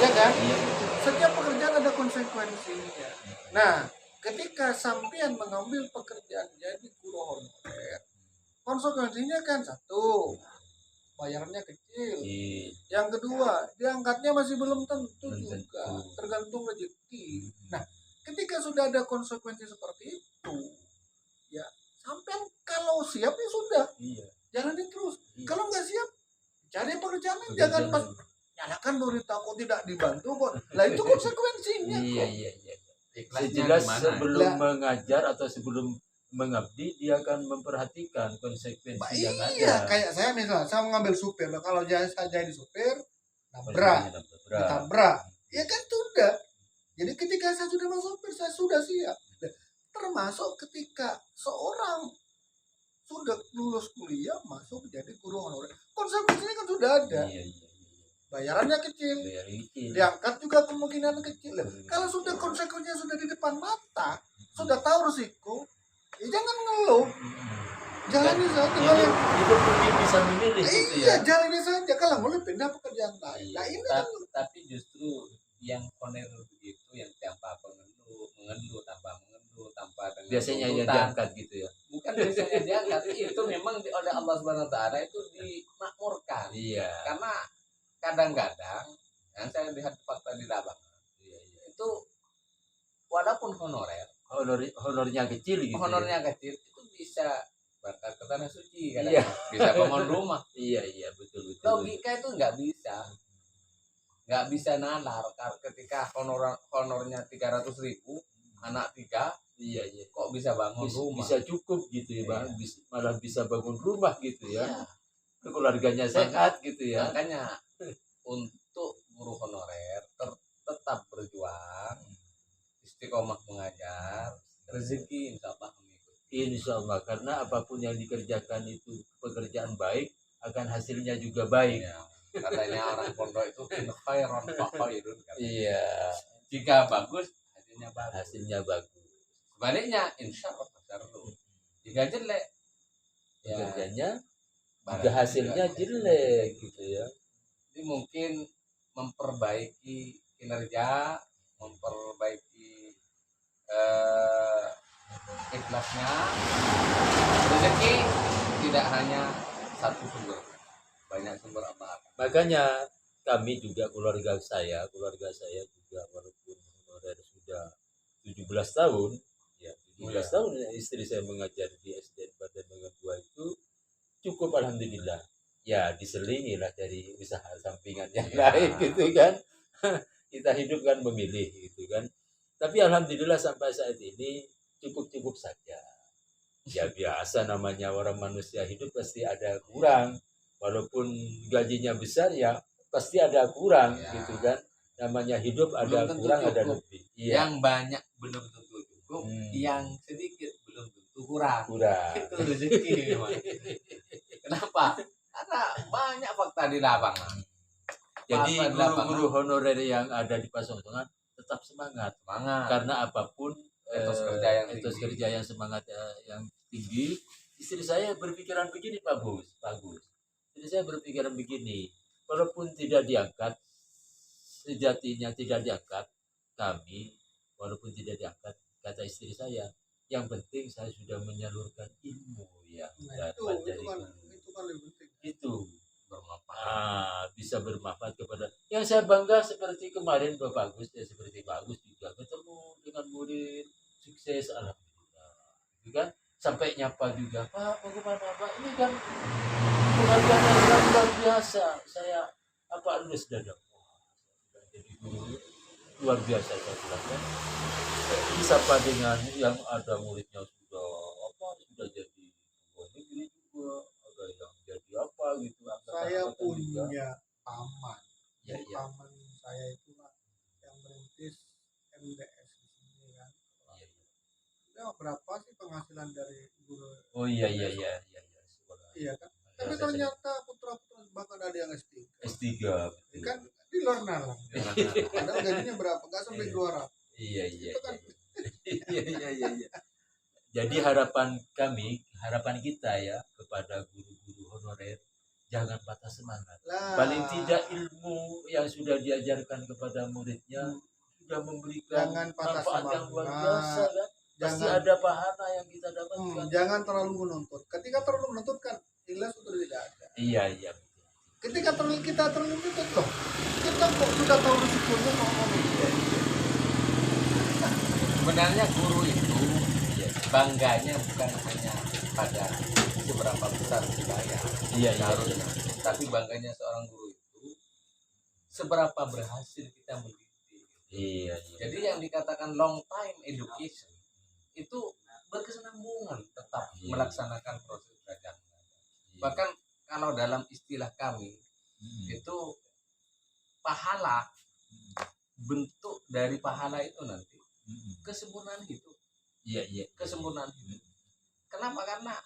B: ya kan?
A: Iya.
B: Setiap pekerjaan ada konsekuensinya. Nah, ketika sampean mengambil pekerjaan jadi guru honorer, konsekuensinya kan satu, bayarnya kecil.
A: Iya.
B: Yang kedua, diangkatnya masih belum tentu
A: Belum
B: juga,
A: tentu.
B: tergantung rezeki. Nah, ketika sudah ada konsekuensi seperti itu, ya sampean kalau siap ya sudah,
A: Iya.
B: jalanin terus.
A: Iya.
B: Kalau nggak siap, cari pekerjaan,
A: Pekerjaan.
B: jangan pas nyalakan berita kok tidak dibantu kok. Lah itu konsekuensinya
A: Iya,
B: kok.
A: iya, iya.
C: ikhlasnya
A: Sejelas
C: gimana?
A: sebelum
B: Lah.
A: mengajar atau sebelum mengabdi, dia akan memperhatikan konsekuensi yang
B: Iya,
A: ada.
B: kayak saya misalnya, saya mengambil supir. Lah, kalau saya jadi supir, nabrak,
A: Konsekuensinya nabrak.
B: ditabrak, ya kan sudah. Jadi ketika saya sudah masuk supir, saya sudah siap. Termasuk ketika seorang sudah lulus kuliah masuk jadi guru honorer, konsekuensinya kan sudah ada.
A: Iya, iya, iya.
B: Bayarannya kecil,
A: Bayar izin.
B: diangkat juga kemungkinan kecil. Kalau sudah konsekuensinya sudah di depan mata, sudah tahu risiko, ya jangan ngeluh, jalani saja.
A: Hidup, hidup lebih bisa memilih gitu
B: Iya,
A: ya.
B: jalani saja. Kalau ngeluh pindah pekerjaan lain.
C: Iya,
B: Nah ini kan
C: tapi justru yang koner begitu, yang tanpa mengeluh tanpa dengan
A: Biasanya yang
C: tuntutan.
A: diangkat gitu ya.
C: Bukan biasanya diangkat, itu memang oleh Allah Subhanahu Wa Taala itu dimakmurkan.
A: Iya.
C: Karena kadang-kadang yang saya lihat fakta di lapangan,
A: Iya, iya.
C: itu walaupun honorer,
A: Honornya kecil gitu.
C: honornya kecil, itu bisa berangkat ke tanah suci,
A: Iya.
C: bisa bangun rumah.
A: Iya, iya, betul, betul.
C: Logika itu nggak bisa nalar ketika honornya 300.000, anak 3,
A: Iya, iya.
C: kok bisa bangun rumah.
A: Bisa cukup gitu ya, Bang. Malah bisa bangun rumah gitu ya.
C: Iya.
A: Keluarganya sehat gitu ya.
C: Makanya untuk guru honorer tetap berjuang, istiqomah mengajar, rezeki insya Allah mengikuti.
A: Insya Allah, karena apapun yang dikerjakan itu pekerjaan baik, akan hasilnya juga baik.
C: Ya, katanya orang pondok itu in khairon fa khairun.
A: Iya,
C: Jika bagus, hasilnya bagus.
A: hasilnya bagus.
C: Sebaliknya, insya Allah baru. Jika jelek, ya
A: Kerjanya juga
C: barangkali
A: hasilnya
C: juga
A: jelek gitu ya.
C: Jadi mungkin memperbaiki kinerja, memperbaiki ikhlasnya, rezeki tidak hanya satu sumber, banyak sumber Allah.
A: Makanya kami juga keluarga saya juga walaupun honorer sudah 17 tahun, ya 17 tahun ya, istri saya mengajar di SDN Badan Dengan 2 itu cukup alhamdulillah. Ya diselingi lah dari usaha sampingan yang lain gitu kan. Kita hidup kan memilih gitu kan. Tapi alhamdulillah sampai saat ini cukup saja. Ya biasa namanya orang manusia hidup pasti ada kurang. Walaupun gajinya besar ya pasti ada kurang gitu kan. Namanya hidup ada kurang ada lebih. Iya.
C: Yang banyak belum tentu cukup, yang sedikit belum tentu kurang. Itu rezeki. Kenapa? Karena banyak fakta di lapangan.
A: Jadi guru-guru honorer yang ada di Pasongkongan tetap semangat. Karena apapun etos kerja yang semangat yang tinggi. Istri saya berpikiran begini, bagus. Istri saya berpikiran begini, walaupun tidak diangkat, sejatinya tidak diangkat kami, walaupun tidak diangkat, kata istri saya, yang penting saya sudah menyalurkan ilmu yang dapat dari
B: itu kan lebih penting.
A: itu
C: bermanfaat.
A: bisa bermanfaat kepada yang saya bangga seperti kemarin Bapak Agus ya, seperti Pak Agus juga ketemu dengan murid sukses alhamdulillah, gitu kan, sampai nyapa juga Pak bagaimana Pak, ini kan penghargaan yang luar biasa, saya lulus dadak. Wah, jadi guru luar biasa saya bilang kan. Disapa dengan yang ada muridnya sudah jadi pegawai negeri juga, ada yang jadi apa gitu.
B: Saya
A: Angkatan-angkatan juga.
B: punya paman.
A: Ya,
B: Jadi
A: ya.
B: paman saya itu lah yang merintis MDS di sini kan.
A: Iya, iya.
B: Ya, berapa sih penghasilan dari guru?
A: Oh iya iya iya iya iya.
B: Iya kan.
A: Ya,
B: Tapi
A: saya
B: ternyata putra-putra bahkan ada yang S3.
A: S3 betul.
B: Kan di luar nalar. Padahal gajinya berapa? Gak sampai 200.
A: Iya iya.
B: Itu kan
A: Iya iya iya iya. Jadi harapan kita ya kepada guru-guru honorer, jangan patah semangat.
B: lah.
A: Paling tidak ilmu yang sudah diajarkan kepada muridnya sudah memberikan
B: Jangan patah
A: manfaat yang luar
B: semangat.
A: biasa kan. Pasti
B: Jangan
A: ada pahala yang kita dapatkan.
B: jangan terlalu menuntut. Ketika terlalu menuntut kan ikhlas sudah tidak ada.
A: Iya iya.
B: Ketika kita terlalu menuntut loh, kita kok sudah tahu risikonya kok ngomong.
C: Sebenarnya guru itu bangganya bukan hanya pada seberapa besar dibayar,
A: Iya iya.
C: harusnya, tapi bangganya seorang guru itu seberapa berhasil kita mendidik.
A: Iya iya.
C: Jadi yang dikatakan long time education itu berkesinambungan tetap melaksanakan proses belajar. Bahkan kalau dalam istilah kami itu pahala, bentuk dari pahala itu nanti kesempurnaan hidup.
A: Iya iya.
C: Kesempurnaan hidup. Kenapa? Karena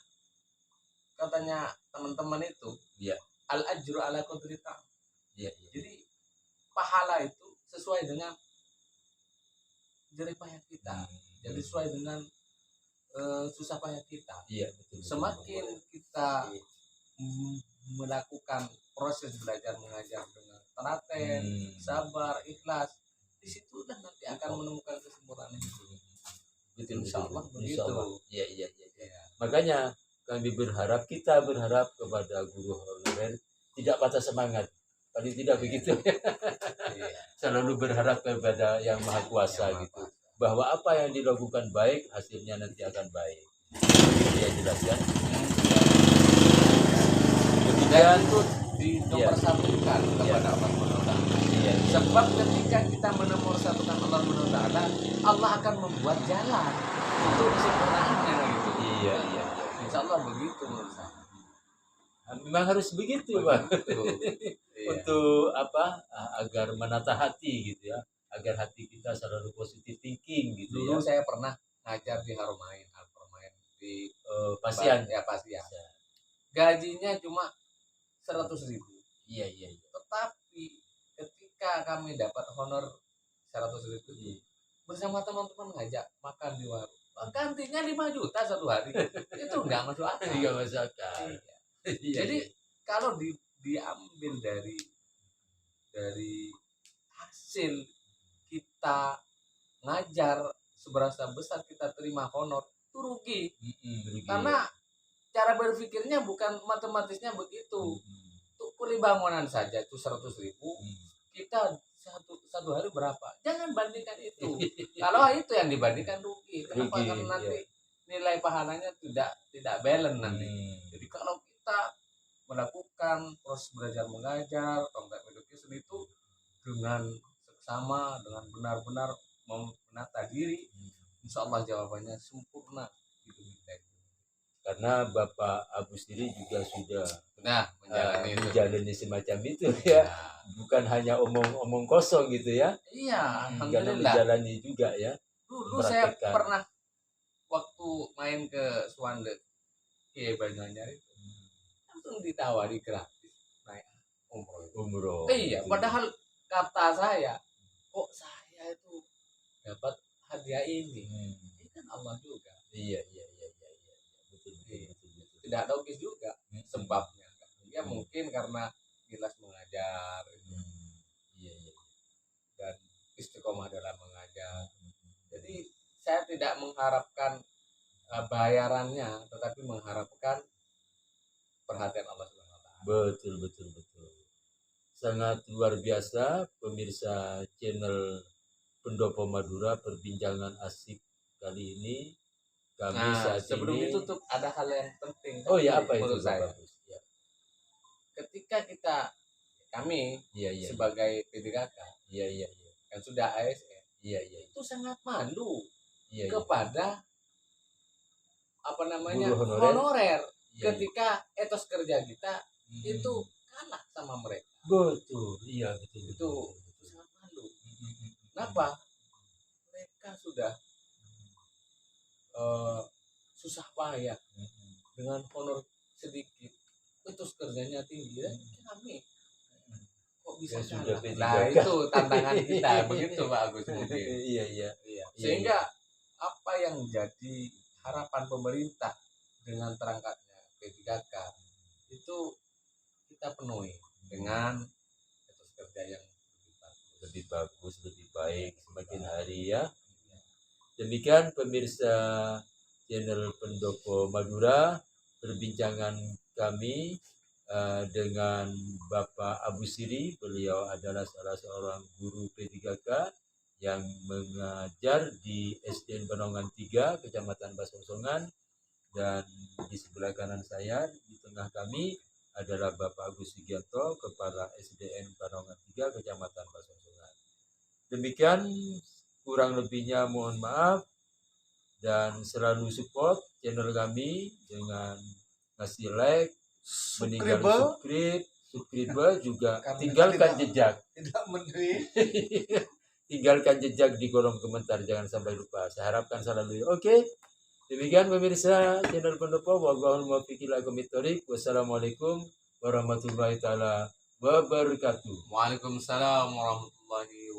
C: katanya teman-teman itu
A: Iya.
C: al ajru ala qadri ta'am.
A: Iya iya.
C: Jadi pahala itu sesuai dengan jerih payah kita. Jadi sesuai dengan susah payah kita.
A: Iya betul.
C: Semakin kita melakukan proses belajar mengajar dengan telaten, sabar, ikhlas, disitulah nanti akan menemukan kesempurnaan itu.
A: Betul,
C: Insya Allah begitu.
A: Insya Allah. Iya iya iya. Makanya kita berharap kepada guru honorer tidak patah semangat. Paling tidak begitu. Selalu berharap kepada yang maha kuasa gitu. Bahwa apa yang dilakukan baik, hasilnya nanti akan baik. Dia jelaskan.
C: Dan itu dinomorsatukan kepada Allah SWT.
A: Iya.
C: Sebab ketika kita menomorsatukan Allah SWT, Allah akan membuat jalan untuk kesempurnaannya gitu.
A: Iya iya.
C: Insya Allah begitu menurut saya.
A: Memang harus begitu Pak.
C: Iya.
A: Untuk apa? Agar menata hati gitu ya. Agar hati kita selalu positive thinking gitu.
C: Dulu
A: ya.
C: saya pernah ngajar di Haromain, di
A: Pasian.
C: Ya Pasian. Gajinya cuma 100.000.
A: Iya iya.
C: Tetapi ketika kami dapat honor 100.000 bersama teman-teman ngajak makan di warung, gantinya 5 juta satu hari. Itu nggak masuk akal.
A: Nggak masuk akal.
C: Iya. Jadi kalau diambil dari hasil kita ngajar seberapa besar kita terima honor itu rugi. Karena cara berpikirnya bukan matematisnya begitu. Untuk kuli bangunan saja itu 100.000, kita satu hari berapa? Jangan bandingkan itu. Kalau itu yang dibandingkan rugi. Kenapa? Karena nanti nilai pahalanya tidak balance nanti. Jadi kalau kita melakukan proses belajar mengajar, contact education itu dengan seksama, dengan benar-benar menata diri, insya Allah jawabannya sempurna hidup kita.
A: Karena Bapak Agus sendiri juga sudah menjalani semacam itu ya. Bukan hanya omong-omong kosong gitu ya.
C: Iya,
A: karena
C: alhamdulillah.
A: menjalani juga ya.
C: Dulu saya pernah waktu main ke Suwande ke Banyuanyar itu langsung ditawari gratis naik umroh. Iya, padahal kata saya, kok saya itu dapat hadiah ini. Ini kan Allah juga.
A: Iya. Betul.
C: Tidak logis juga sebabnya. Ya mungkin karena jelas mengajar
A: Iya.
C: dan istiqomah dalam mengajar. Jadi saya tidak mengharapkan bayarannya, tetapi mengharapkan perhatian Allah SWT.
A: Betul. sangat luar biasa pemirsa channel Pendopo Madura. Perbincangan asik kali ini kami
C: Nah,
A: saat
C: sebelum
A: ini.
C: itu tuh ada hal yang penting.
A: Oh ya, apa itu
C: menurut
A: Pak
C: saya?
A: Bagus? Ya.
C: Ketika kami
A: Iya, iya,
C: sebagai P3K
A: iya, iya, iya,
C: yang sudah ASN
A: iya, iya,
C: itu sangat malu
A: iya, iya.
C: kepada apa namanya
A: Guru honorer.
C: honorer
A: Iya,
C: ketika etos kerja kita
A: iya.
C: itu kalah sama mereka.
A: Betul, iya betul.
C: Itu sangat malu. Kenapa? Mereka sudah susah payah dengan honor sedikit, etos kerjanya tinggi, dan kami kok bisa
A: Ya, sudah
C: kalah?
A: P3K.
C: Nah, itu tantangan kita, begitu Pak Agus mungkin.
A: Iya, iya.
C: Iya. Sehingga apa yang menjadi harapan pemerintah dengan terangkatnya P3K itu kita penuhi dengan etos kerja yang
A: Lebih bagus, lebih baik semakin hari ya. Demikian pemirsa channel Pendopo Madura, perbincangan kami dengan Bapak Abu Siri. Beliau adalah salah seorang guru P3K yang mengajar di SDN Banongan 3, Kecamatan Basongsongan, dan di sebelah kanan saya, di tengah kami adalah Bapak Agus Sugianto, Kepala SDN Banongan 3, Kecamatan Basongsongan. Demikian, kurang lebihnya mohon maaf, dan selalu support channel kami dengan ngasih like, meninggal subscribe juga,
B: Karena
A: tinggalkan
B: tidak-
A: jejak.
B: Tidak menteri.
A: Tinggalkan jejak di kolom komentar, jangan sampai lupa. Saya harapkan selalu. Oke. Demikian pemirsa channel Pendopo. Wallahul muwaffiq ila aqwamit thoriq. Wassalamualaikum warahmatullahi taala wabarakatuh.
C: Waalaikumsalam warahmatullahi